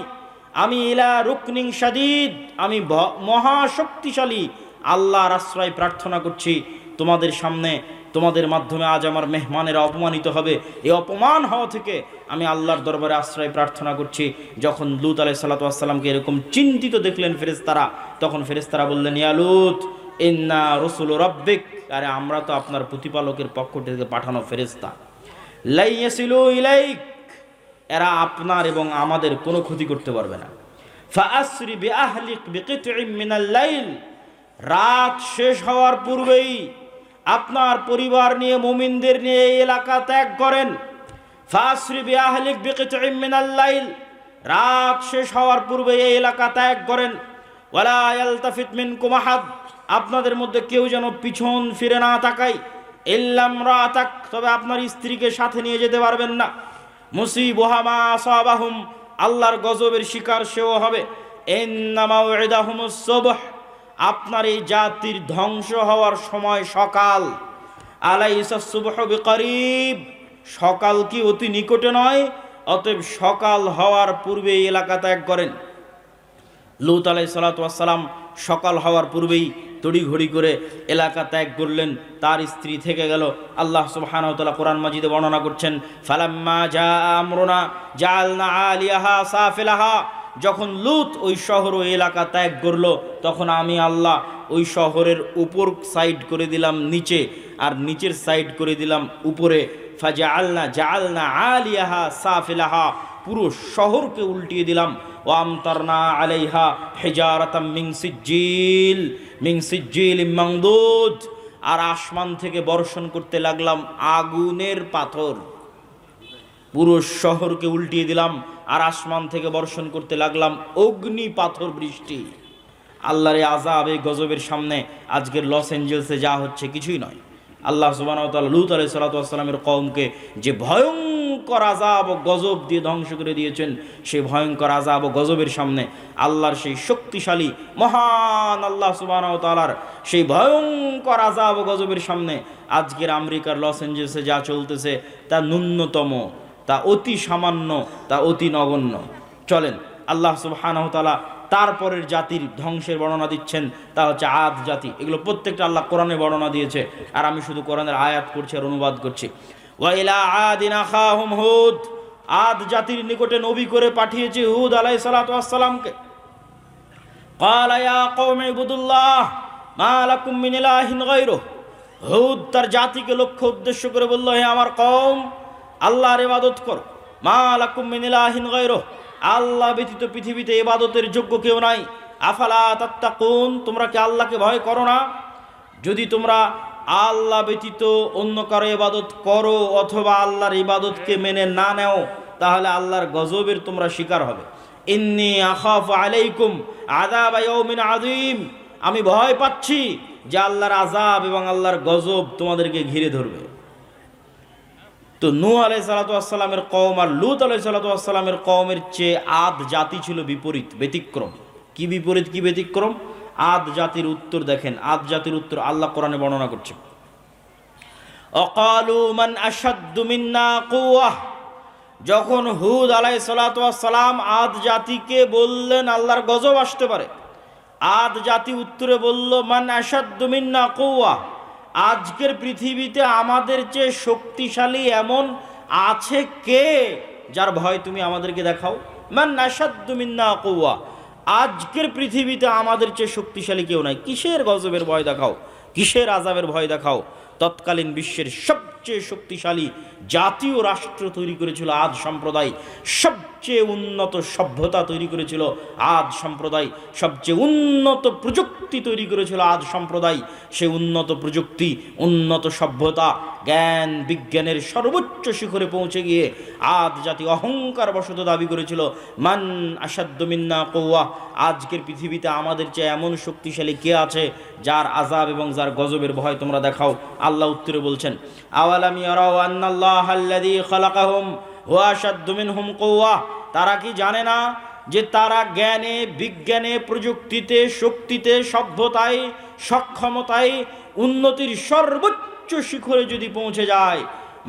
আমি ইলা রুকনিন শাদীদ, আমি মহাশক্তিশালী আল্লাহর আশ্রয় প্রার্থনা করছি। তোমাদের সামনে, তোমাদের মাধ্যমে আজ আমার মেহমানেরা অপমানিত হবে, এই অপমান হওয়া থেকে আমি আল্লাহর দরবারে আশ্রয় প্রার্থনা করছি। যখন লুত আলাইহিস সালাতু ওয়াস সালামকে এরকম চিন্তিত দেখলেন ফেরেশতারা, তখন ফেরেশতারা বললেন, ইয়া লুত ইন্না রাসূলু রাব্বিক, আরে আমরা তো আপনার প্রতিপালকের পক্ষ থেকে পাঠানো ফেরেশতা। লা ইয়াসিলু ইলাইক, এরা আপনার এবং আমাদের কোনো ক্ষতি করতে পারবে না। ফাআসরি বিআহলিক বিকিতইম মিনাল লাইল, রাত শেষ হওয়ার পূর্বেই আপনার পরিবার নিয়ে, মুমিনদের নিয়ে এই এলাকা ত্যাগ করেন। ফাআসরি বিআহলিক বিকিতইম মিনাল লাইল, রাত শেষ হওয়ার পূর্বে এই এলাকা ত্যাগ করেন। ওয়ালা ইয়ালতাফিত মিনকুম আহাদ, আপনাদের মধ্যে কেউ যেন পিছন ফিরে না তাকায়। ইল্লা ইমরাতাক, তবে আপনার স্ত্রীকে সাথে নিয়ে যেতে পারবেন না। মুসিবুহা মা আসাবাহুম, আল্লাহর গজবের শিকার সেও হবে। ইন্না মাউইদাহুমুস সুবহ, আপনার এই জাতির ধ্বংস হওয়ার সময় সকাল। আলাইসাস সুবহু বিকরিব, সকাল কি অতি নিকটে নয়? অতএব সকাল হওয়ার পূর্বে এই এলাকা ত্যাগ করেন। লূত আলাইহিস সালাতু ওয়াস সালাম সকাল হওয়ার পূর্বেই তড়িঘড়ি করে এলাকা ত্যাগ করলেন, তার স্ত্রী থেকে গেল। আল্লাহ সুবহানাহু ওয়া তাআলা কোরআন মাজিদে বর্ণনা করছেন, ফালাম্মা জা আমরুনা জাআলনা আলিয়াহা সাফিলাহা, যখন লূত ওই শহর ও এলাকা ত্যাগ করলো, তখন আমি আল্লাহ ওই শহরের উপর সাইড করে দিলাম নিচে, আর নিচের সাইড করে দিলাম উপরে। জাআলনা আলিয়াহা সাফিলাহা, পুরো শহরকে উল্টিয়ে দিলাম। ওয়ামতারনা আলাইহা হিজারাতাম মিন সিজ্জিল মামদুদ, আর আসমান থেকে বর্ষণ করতে লাগলাম আগুনের পাথর। পুরো শহরকে উল্টিয়ে দিলাম, আর আসমান থেকে বর্ষণ করতে লাগলাম অগ্নি পাথর বৃষ্টি। আল্লাহর আযাব, এই গজবের সামনে আজকের লস এঞ্জেলসে যা হচ্ছে কিছুই নয়। আল্লাহ সুবহানাহু ওয়া তাআলা লূত আলাইহিস সালাতু ওয়াস সালামের কওমকে যে ভয়ঙ্কর আযাব ও গজব দিয়ে ধ্বংস করে দিয়েছেন, সেই ভয়ঙ্কর আযাব ও গজবের সামনে আল্লাহর সেই শক্তিশালী মহান আল্লাহ সুবহানাহু ওয়া তাআলার সেই ভয়ঙ্কর আযাব ও গজবের সামনে আজকের আমেরিকার লস এঞ্জেলসে যা চলতেছে তা ন্যূনতম, তা অতি সামান্য, তা অতি নগণ্য। চলেন আল্লাহ সুবহানাহু ওয়া তাআলা তারপরের জাতির ধ্বংসের বর্ণনা দিচ্ছেন, তা হচ্ছে আদ জাতি। এগুলো প্রত্যেকটা আল্লাহ কোরআনে বর্ণনা দিয়েছে, আর আমি শুধু কোরআনের আয়াত করছি আর অনুবাদ করছি। ওয়া ইলা আদিন আখাহুম হুদ, আদ জাতির নিকটে নবী করে পাঠিয়েছি হুদ আলাইহিস সালাতু ওয়াস সালামকে। ক্বালা ইয়া কওমি ইবুদুল্লাহ মা লাকুম মিন ইলাহিন গায়রুহু, হুদ তার জাতিকে লক্ষ্য উদ্দেশ্য করে বলল, হে আমার কওম, আল্লাহর ইবাদত করো। মা লাকুম মিন ইলাহিন গায়রুহু, আল্লাহ ব্যতীত পৃথিবীতে ইবাদতের যোগ্য কেউ নাই। আফালা তাত্তাকুন, তোমরা কি আল্লাহকে ভয় করো না? যদি তোমরা আল্লাহ ব্যতীত অন্য কারো ইবাদত করো অথবা আল্লাহর ইবাদতকে মেনে না নেও, তাহলে আল্লাহর গজবের তোমরা শিকার হবে। ইন্নী আখাফু আলাইকুম আযাবা ইয়াউমিন আযীম, আমি ভয় পাচ্ছি যে আল্লাহর আযাব এবং আল্লাহর গজব তোমাদেরকে ঘিরে ধরবে। তো নূহ আলাইহিস সালাতু ওয়াস সালামের কওম আর লূত আলাইহিস সালাতু ওয়াস সালামের কওমের চেয়ে আদ জাতি ছিল বিপরীত, ব্যতিক্রম। কি বিপরীত, কি ব্যতিক্রম? আদ জাতির উত্তর দেখেন, আদ জাতির উত্তর আল্লাহ কোরআনে বর্ণনা করছে। অকালু মান আশাদ্দু মিন্না কুওয়াহ, যখন হুদ আলাইহিস সালাতু ওয়াস সালাম আদ জাতিকে বললেন আল্লাহর গজব আসতে পারে, আদ জাতি উত্তরে বলল মান আশাদ্দু মিন্না কুওয়াহ, আজকের পৃথিবীতে আমাদের চেয়ে শক্তিশালী এমন আছে কে যার ভয় তুমি আমাদেরকে দেখাও? মান আশাদ্দু মিন্না কুওয়াহ, আজকের পৃথিবীতে আমাদের চেয়ে শক্তিশালী কেউ নাই, কিসের গজবের ভয় দেখাও, কিসের আযাবের ভয় দেখাও? তৎকালীন বিশ্বের সবচেয়ে শক্তিশালী জাতীয় রাষ্ট্র তৈরি করেছিল আদ সম্প্রদায়, সবচেয়ে উন্নত সভ্যতা তৈরি করেছিল আদ সম্প্রদায়, সবচেয়ে উন্নত প্রযুক্তি তৈরি করেছিল আদ সম্প্রদায়। সে উন্নত প্রযুক্তি, উন্নত সভ্যতা, জ্ঞান বিজ্ঞানের সর্বোচ্চ শিখরে পৌঁছে গিয়ে আদ জাতি অহংকার বশত দাবি করেছিল মান আশাদ্দু মিন্না কুওয়াহ, আজকের পৃথিবীতে আমাদের চেয়ে এমন শক্তিশালী কে আছে যার আযাব এবং যার গজবের ভয় তোমরা দেখাও? আল্লাহ উত্তরে বলছেন আওয়ালাম ইয়ারাউ আন্নাল্লাহাল্লাযী খালাকাহুম হুয়া আশাদ্দু মিনহুম কুওয়াহ, তারা কি জানে না যে তারা জ্ঞানে বিজ্ঞানে প্রযুক্তিতে শক্তিতে সভ্যতায় সক্ষমতায় উন্নতির সর্বোচ্চ শিখরে যদি পৌঁছে যায়,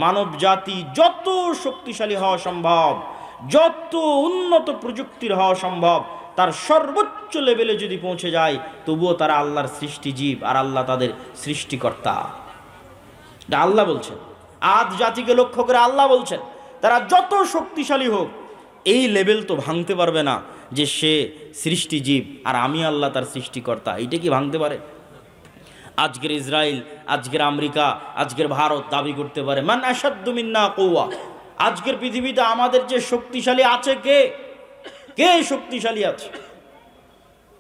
মানব জাতি যত শক্তিশালী হওয়া সম্ভব, যত উন্নত প্রযুক্তির হওয়া সম্ভব, তার সর্বোচ্চ লেভেলে যদি পৌঁছে যায়, তবুও তারা আল্লাহর সৃষ্টি জীব আর আল্লাহ তাদের সৃষ্টিকর্তা। আল্লাহ বলছেন, আদ জাতিকে লক্ষ্য করে আল্লাহ বলছেন তারা যত শক্তিশালী হোক এই লেভেল তো ভাঙতে পারবে না যে সে সৃষ্টিজীব আর আমি আল্লাহ তার সৃষ্টিকর্তা। এইটা কি ভাঙতে পারে? আজকের ইসরায়েল, আজকের আমেরিকা, আজকের ভারত দাবি করতে পারে মান আশাদ্দু মিন্না কুওয়াহ, আজকের পৃথিবীতে আমাদের যে শক্তিশালী আছে কে, কে শক্তিশালী আছে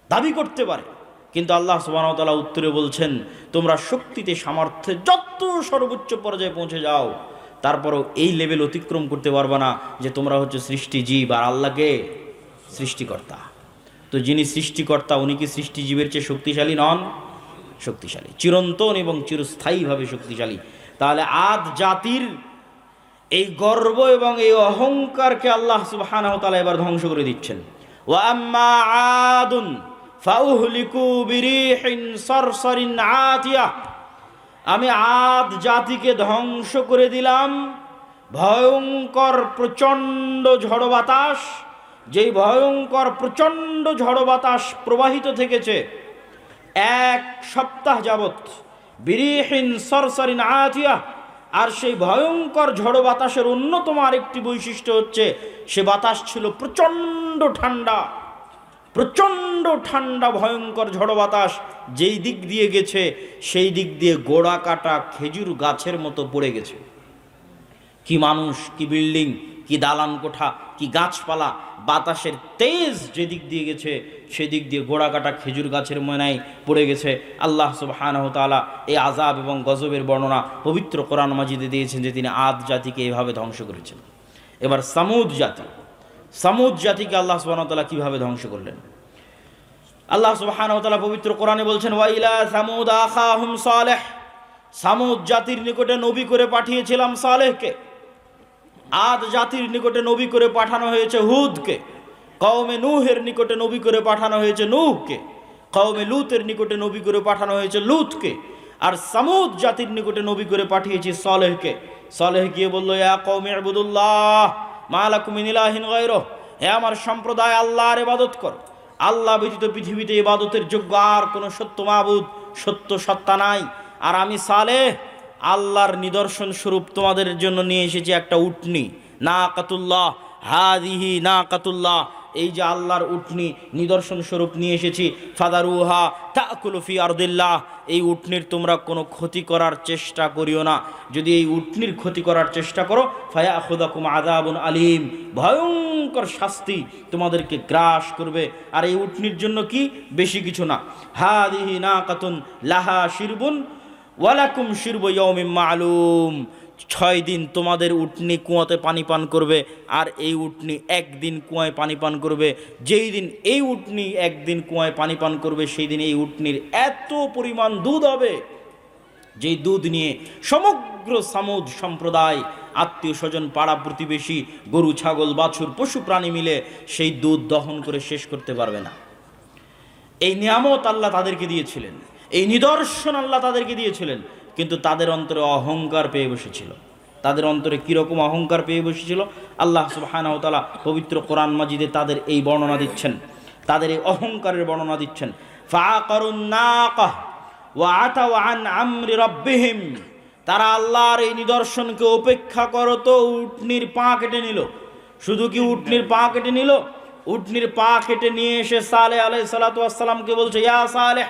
দাবি করতে পারে। কিন্তু আল্লাহ সুবহানাহু ওয়া তাআলা উত্তরে বলছেন তোমরা শক্তিতে সামর্থ্যে যত সর্বোচ্চ পর্যায়ে পৌঁছে যাও, তারপরও এই লেভেল অতিক্রম করতে পারবে না যে তোমরা হচ্ছে সৃষ্টিজীব আর আল্লাহকে সৃষ্টিকর্তা। তো যিনি সৃষ্টিকর্তা উনি কি সৃষ্টিজীবের চেয়ে শক্তিশালী নন? শক্তিশালী, চিরন্তন এবং চিরস্থায়ীভাবে শক্তিশালী। তাহলে আদ জাতির এই গর্ব এবং এই অহংকারকে আল্লাহ সুবহানাহু ওয়া তাআলা এবার ধ্বংস করে দিচ্ছেন। ওয়া আম্মা আদুন ফাউহলিকু বিরিহিন সরসরিন আতিয়া, আমি আদ জাতিকে ধ্বংস করে দিলাম ভয়ঙ্কর প্রচণ্ড ঝড় বাতাস, যেই ভয়ঙ্কর প্রচণ্ড ঝড় বাতাস প্রবাহিত থেকেছে এক সপ্তাহ যাবৎ, বিরিহিন সরসরিন আতিয়া। আর সেই ভয়ঙ্কর ঝড় বাতাসের অন্যতম আরেকটি বৈশিষ্ট্য হচ্ছে সে বাতাস ছিল প্রচণ্ড ঠান্ডা, প্রচণ্ড ঠান্ডা ভয়ঙ্কর ঝড় বাতাস যেই দিক দিয়ে গেছে সেই দিক দিয়ে গোড়া কাটা খেজুর গাছের মতো পড়ে গেছে। কি মানুষ, কি বিল্ডিং, কি দালান কোঠা, কি গাছপালা, বাতাসের তেজ যেদিক দিয়ে গেছে সেদিক দিয়ে গোড়া কাটা খেজুর গাছের ময়নায় পড়ে গেছে। আল্লাহ সুবহানাহু ওয়া তাআলা এই আযাব এবং গজবের বর্ণনা পবিত্র কোরআন মাজিদে দিয়েছেন যে তিনি আদ জাতিকে এভাবে ধ্বংস করেছেন। এবার সামুদ জাতি, সামুদ জাতিকে আল্লাহ সুবহানাহু ওয়া তাআলা কিভাবে ধ্বংস করলেন? আল্লাহ সুবহানাহু ওয়া তাআলা পবিত্র কোরআনে বলছেন ওয়া ইলা সামুদ আখাহুম সালেহ, সামুদ জাতির নিকটে নবী করে পাঠিয়েছিলাম সালেহকে। আদ জাতির নিকটে নবী করে পাঠানো হয়েছে হুদকে, কওমে নূহের নিকটে নবী করে পাঠানো হয়েছে নূহকে, কওমে লূতের নিকটে নবী করে পাঠানো হয়েছে লূতকে, আর সামুদ জাতির নিকটে নবী করে পাঠিয়েছি সালেহকে। সালেহ গিয়ে বলল ইয়া কওমি ইবুদুল্লাহ মা লাকুম মিন ইলাহিন গায়রুহ, হে আমার সম্প্রদায় আল্লাহর ইবাদত করো, আল্লাহ ব্যতীত পৃথিবীতে ইবাদতের যোগ্য আর কোনো সত্য মাবুদ, সত্য সত্তা নাই। আর আমি সালেহ আল্লাহর নিদর্শন স্বরূপ তোমাদের জন্য নিয়ে এসেছি একটা উটনি, নাকাতুল্লাহ, হাদিহি নাকাতুল্লাহ, এই যে আল্লাহর উটনি নিদর্শন স্বরূপ নিয়ে এসেছি। ফাদারুহা তাকুলু ফি আরদিল্লাহ, এই উটনির তোমরা কোনো ক্ষতি করার চেষ্টা করিও না, যদি এই উটনির ক্ষতি করার চেষ্টা করো ফায়াখুযাকুম আযাবুন আলীম, ভয়ঙ্কর শাস্তি তোমাদেরকে গ্রাস করবে। আর এই উটনির জন্য কি, বেশি কিছু না, হাদিহি নাকাতুন লাহা শিরবুন ওয়ালাকুম শিরবু ইয়াউমিন মা'লুম, 6 দিন তোমাদের উটনি কুয়াতে পানি পান করবে, আর এই উটনি একদিন কুয়ায় পানি পান করবে। যেই দিন এই উটনি একদিন কুয়ায় পানি পান করবে, সেই দিন এই উটনির এত পরিমাণ দুধ হবে, যেই দুধ নিয়ে সমগ্র সামুদ সম্প্রদায়, আত্মীয় স্বজন, পাড়া প্রতিবেশী, গরু ছাগল বাছুর পশু প্রাণী মিলে সেই দুধ দহন করে শেষ করতে পারবে না। এই নিয়ামত আল্লাহ তাদেরকে দিয়েছিলেন, এই নিদর্শন আল্লাহ তাদেরকে দিয়েছিলেন, কিন্তু তাদের অন্তরে অহংকার পেয়ে বসেছিল। তাদের অন্তরে কীরকম অহংকার পেয়ে বসেছিল আল্লাহ সুবহানাহু ওয়া তাআলা পবিত্র কোরআন মাজিদে তাদের এই বর্ণনা দিচ্ছেন, তাদের এই অহংকারের বর্ণনা দিচ্ছেন। ফাআকারুন নাকাহ ওয়া আতাউ আন আমরি রাব্বিহিম, তারা আল্লাহর এই নিদর্শনকে উপেক্ষা করতো, উটনির পা কেটে নিল। শুধু কি উটনির পা কেটে নিল? উটনির পা কেটে নিয়ে এসে সালেহ আলাইহিস সালাতু ওয়াস সালামকে বলছে, ইয়া সালেহ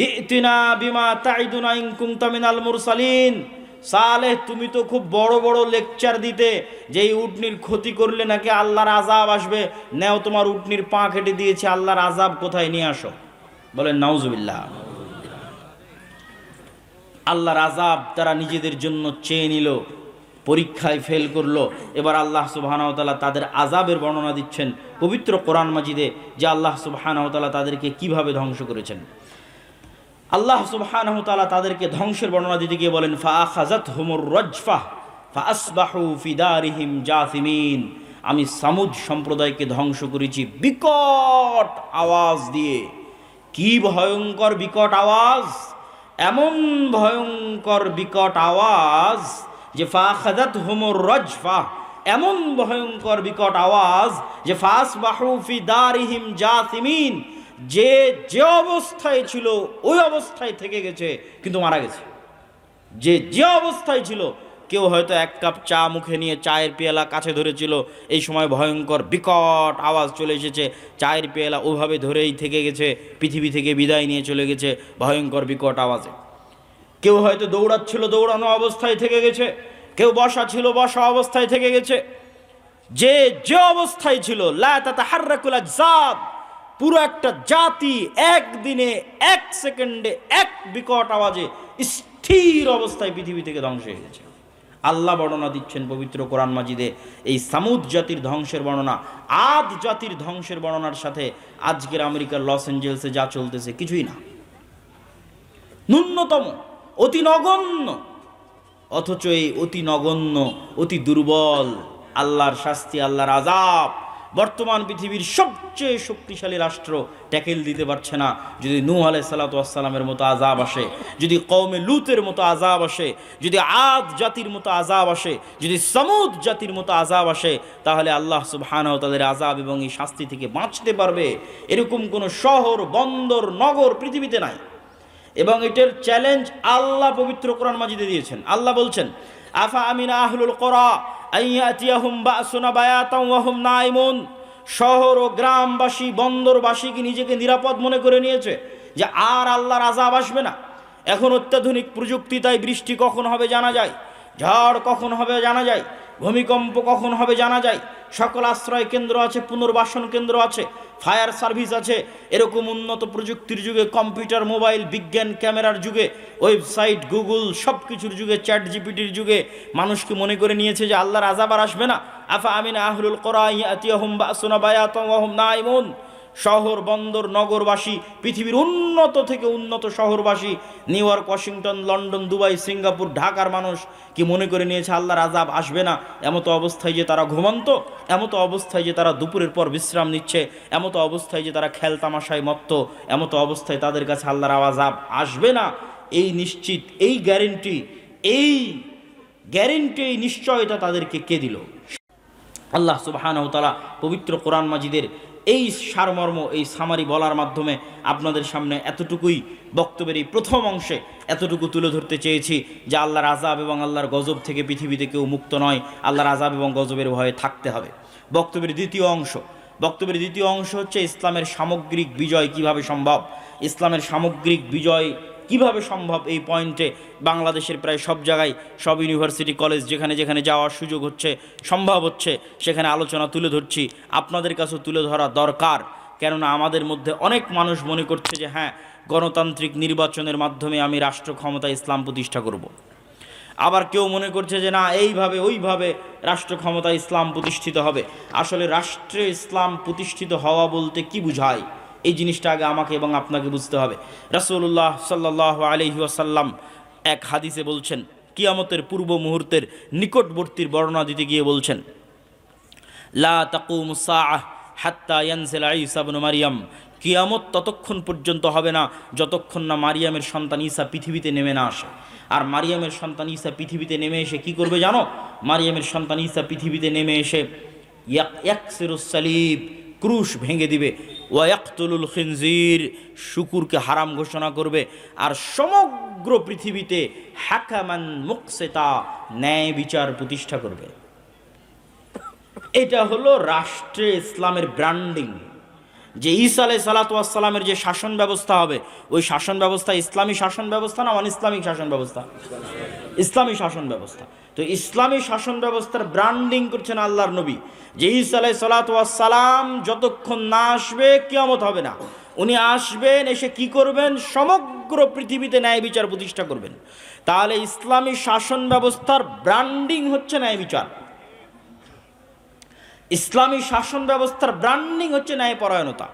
ইতিনা বিমা তাইদুনা ইন কুনতা মিনাল মুরসালিন। সালেহ, তুমি তো খুব বড় বড় লেকচার দিতে যে এই উটনির ক্ষতি করলে নাকি আল্লাহর আযাব আসবে। নেও, তোমার উটনির পা কেটে দিয়েছে, আল্লাহর আযাব কোথায় নিয়ে আসো। বলেন নাউজুবিল্লাহ। আল্লাহর আযাব তারা নিজেদের জন্য চেয়ে নিল, পরীক্ষায় ফেল করলো। এবার আল্লাহ সুবহানাহু ওয়া তাআলা তাদের আযাবের বর্ণনা দিচ্ছেন পবিত্র কোরআন মাজিদে, যে আল্লাহ সুবহানাহু ওয়া তাআলা তাদেরকে কিভাবে ধ্বংস করেছেন। আল্লাহ সুবহানাহু ওয়া তাআলা তাদেরকে ধ্বংসের বর্ণনা দিতে গিয়ে বলেন, ফাআখাযাতহুমুর রাজফা ফাআসবাহু ফি দারিহিম জাসিমিন। আমি সামুদ সম্প্রদায়কে ধ্বংস করেছি বিকট আওয়াজ দিয়ে। কি ভয়ঙ্কর বিকট আওয়াজ! এমন ভয়ঙ্কর বিকট আওয়াজ যে ফাআখাযাতহুমুর রাজফা, এমন ভয়ঙ্কর বিকট আওয়াজ যে ফাসবাহু ফি দারিহিম জাসিমিন, যে যে অবস্থায় ছিল ওই অবস্থায় থেকে গেছে, কিন্তু মারা গেছে। যে যে অবস্থায় ছিল, কেউ হয়তো এক কাপ চা মুখে নিয়ে চায়ের পেয়ালা কাছে ধরেছিল, এই সময় ভয়ঙ্কর বিকট আওয়াজ চলে এসেছে, চায়ের পেয়ালা ওভাবে ধরেই থেকে গেছে, পৃথিবী থেকে বিদায় নিয়ে চলে গেছে ভয়ঙ্কর বিকট আওয়াজে। কেউ হয়তো দৌড়াচ্ছিল, দৌড়ানো অবস্থায় থেকে গেছে। কেউ বসা ছিল, বসা অবস্থায় থেকে গেছে। যে যে অবস্থায় ছিল, লা তাতাহাররাকুল আজসাদ, পুরো একটা জাতি একদিনে, এক সেকেন্ডে, এক বিকট আওয়াজে স্থির অবস্থায় পৃথিবী থেকে ধ্বংস হয়ে গেছে। আল্লাহ বর্ণনা দিচ্ছেন পবিত্র কোরআন মাজিদে এই সামুদ জাতির ধ্বংসের বর্ণনা। আদ জাতির ধ্বংসের বর্ণনার সাথে আজকের আমেরিকার লস অ্যাঞ্জেলসে যা চলতেছে কিছুই না, ন্যূনতম, অতি নগণ্য। অথচ এই অতি নগণ্য, অতি দুর্বল আল্লাহর শাস্তি, আল্লাহর আযাব বর্তমান পৃথিবীর সবচেয়ে শক্তিশালী রাষ্ট্র ট্যাকেল দিতে পারছে না। যদি নূহ আলাইহিস সালাতু ওয়াস সালামের মতো আযাব আসে, যদি কওমে লুতের মতো আযাব আসে, যদি আদ জাতির মতো আযাব আসে, যদি সামুদ জাতির মতো আযাব আসে, তাহলে আল্লাহ সুবহানাহু ওয়া তাআলার আযাব এবং এই শাস্তি থেকে বাঁচতে পারবে এরকম কোনো শহর, বন্দর, নগর পৃথিবীতে নাই। এবং এটার চ্যালেঞ্জ আল্লাহ পবিত্র কোরআন মাজিদে দিয়েছেন। আল্লাহ বলছেন, আফা আমিনা আহলুল কুরা আইয়াতিয়াহুম বাসুনা বায়াতাও ওয়া হুম নাইমুন। শহর ও গ্রামবাসী, বন্দরবাসী কি নিজেকে নিরাপদ মনে করে নিয়েছে যে আর আল্লাহর আযাব আসবে না? এখন অত্যাধুনিক প্রযুক্তি, তাই বৃষ্টি কখন হবে জানা যায়, ঝড় কখন হবে জানা যায়, ভূমিকম্প কখন হবে জানা যায়। সকল আশ্রয় কেন্দ্র আছে, পুনর্বাসন কেন্দ্র আছে, ফায়ার সার্ভিস আছে। এরকম উন্নত প্রযুক্তির যুগে, কম্পিউটার, মোবাইল, বিজ্ঞান, ক্যামেরার যুগে, ওয়েবসাইট, গুগল, সব কিছুর যুগে, চ্যাট জিপিটির যুগে মানুষকে মনে করে নিয়েছে যে আল্লাহর আযাব আর আসবে না। আফা আমিনা আহলুল কুরা ইয়াতিয়াহুম বাসুনা বায়াতাও ওয়া হুম নাইমুন। শহর, বন্দর, নগরবাসী, পৃথিবীর উন্নত থেকে উন্নত শহরবাসী, New York, Washington, London, Dubai, Singapore, ঢাকার মানুষ কি মনে করে নিয়েছে আল্লাহর আযাব আসবে না? এমতো অবস্থায় যে তারা ঘুমন্ত, এমতো অবস্থায় যে তারা দুপুরের পর বিশ্রাম নিচ্ছে, এমতো অবস্থায় যে তারা খেল তামাশায় মত্ত, এমতো অবস্থায় তাদের কাছে আল্লাহর আযাব আসবে না, এই নিশ্চিত, এই গ্যারেন্টি, এই নিশ্চয়তা তাদেরকে কে দিল? আল্লাহ সুবহানাহু ওয়া তাআলা পবিত্র কোরআন মাজিদের এই সারমর্ম, এই সামারি বলার মাধ্যমে আপনাদের সামনে এতটুকুই, বক্তব্যের এই প্রথম অংশে এতটুকু তুলে ধরতে চেয়েছি যে আল্লাহর আযাব এবং আল্লাহর গজব থেকে পৃথিবীতে কেউ মুক্ত নয়, আল্লাহর আযাব এবং গজবের ভয়ে থাকতে হবে। বক্তব্যের দ্বিতীয় অংশ হচ্ছে ইসলামের সামগ্রিক বিজয় কিভাবে সম্ভব। ইসলামের সামগ্রিক বিজয় কিভাবে সম্ভব, এই পয়েন্টে বাংলাদেশের প্রায় সব জায়গায়, সব ইউনিভার্সিটি, কলেজ, যেখানে যেখানে যাওয়ার সুযোগ হচ্ছে, সম্ভব হচ্ছে, সেখানে আলোচনা তুলে ধরছি। আপনাদের কাছেও তুলে ধরা দরকার, কেননা আমাদের মধ্যে অনেক মানুষ মনে করছে যে হ্যাঁ, গণতান্ত্রিক নির্বাচনের মাধ্যমে আমি রাষ্ট্র ক্ষমতায় ইসলাম প্রতিষ্ঠা করব। আবার কেউ মনে করছে যে না এইভাবে ওইভাবে রাষ্ট্র ক্ষমতা ইসলাম প্রতিষ্ঠিত হবে। আসলে রাষ্ট্রে ইসলাম প্রতিষ্ঠিত হওয়া বলতে কি বুঝায়, এই জিনিসটা আগে আমাকে এবং আপনাকে বুঝতে হবে। রাসূলুল্লাহ সাল্লাল্লাহু আলাইহি ওয়াসাল্লাম এক হাদিসে বলছেন, কিয়ামতের পূর্ব মুহূর্তের নিকটবর্তীর বর্ণনা দিতে গিয়ে বলছেন, লা তাকুমুস সাআহ হাত্তা ইয়ানজিলা ঈসা ইবনে মারইয়াম, কিয়ামত ততক্ষণ পর্যন্ত হবে না যতক্ষণ না মারিয়ামের সন্তান ঈসা পৃথিবীতে নেমে না আসে। আর মারিয়ামের সন্তান ঈসা পৃথিবীতে নেমে এসে কি করবে জানো? মারিয়ামের সন্তান ঈসা পৃথিবীতে নেমে এসে ইয়াকসিরুস সালিব, ক্রুশ ভেঙে দিবে, ওয়া ইয়াকতুলুল খিনজির, শুকুরকে হারাম ঘোষণা করবে, আর সমগ্র পৃথিবীতে হাকামান মুকসিতা, ন্যায় বিচার প্রতিষ্ঠা করবে। এটা হলো রাষ্ট্রে ইসলামের ব্র্যান্ডিং। যে ঈসা আলাইহিস সালাতু ওয়াস সালামের যে শাসন ব্যবস্থা হবে, ওই শাসন ব্যবস্থা ইসলামী শাসন ব্যবস্থা না অন ইসলামিক শাসন ব্যবস্থা? ইসলামী শাসন ব্যবস্থা। তো ইসলামী শাসন ব্যবস্থার ব্র্যান্ডিং করছেন আল্লাহর নবী, যে ঈসা আলাইহিস সালাতু ওয়াস সালাম যতক্ষণ না আসবে কিয়ামত হবে না। উনি আসবেন, এসে কি করবেন? সমগ্র পৃথিবীতে ন্যায় বিচার প্রতিষ্ঠা করবেন। তাহলে ইসলামী শাসন ব্যবস্থার ব্র্যান্ডিং হচ্ছে ন্যায় বিচার, ইসলামী শাসন ব্যবস্থার ব্র্যান্ডিং হচ্ছে ন্যায়পরায়ণতা।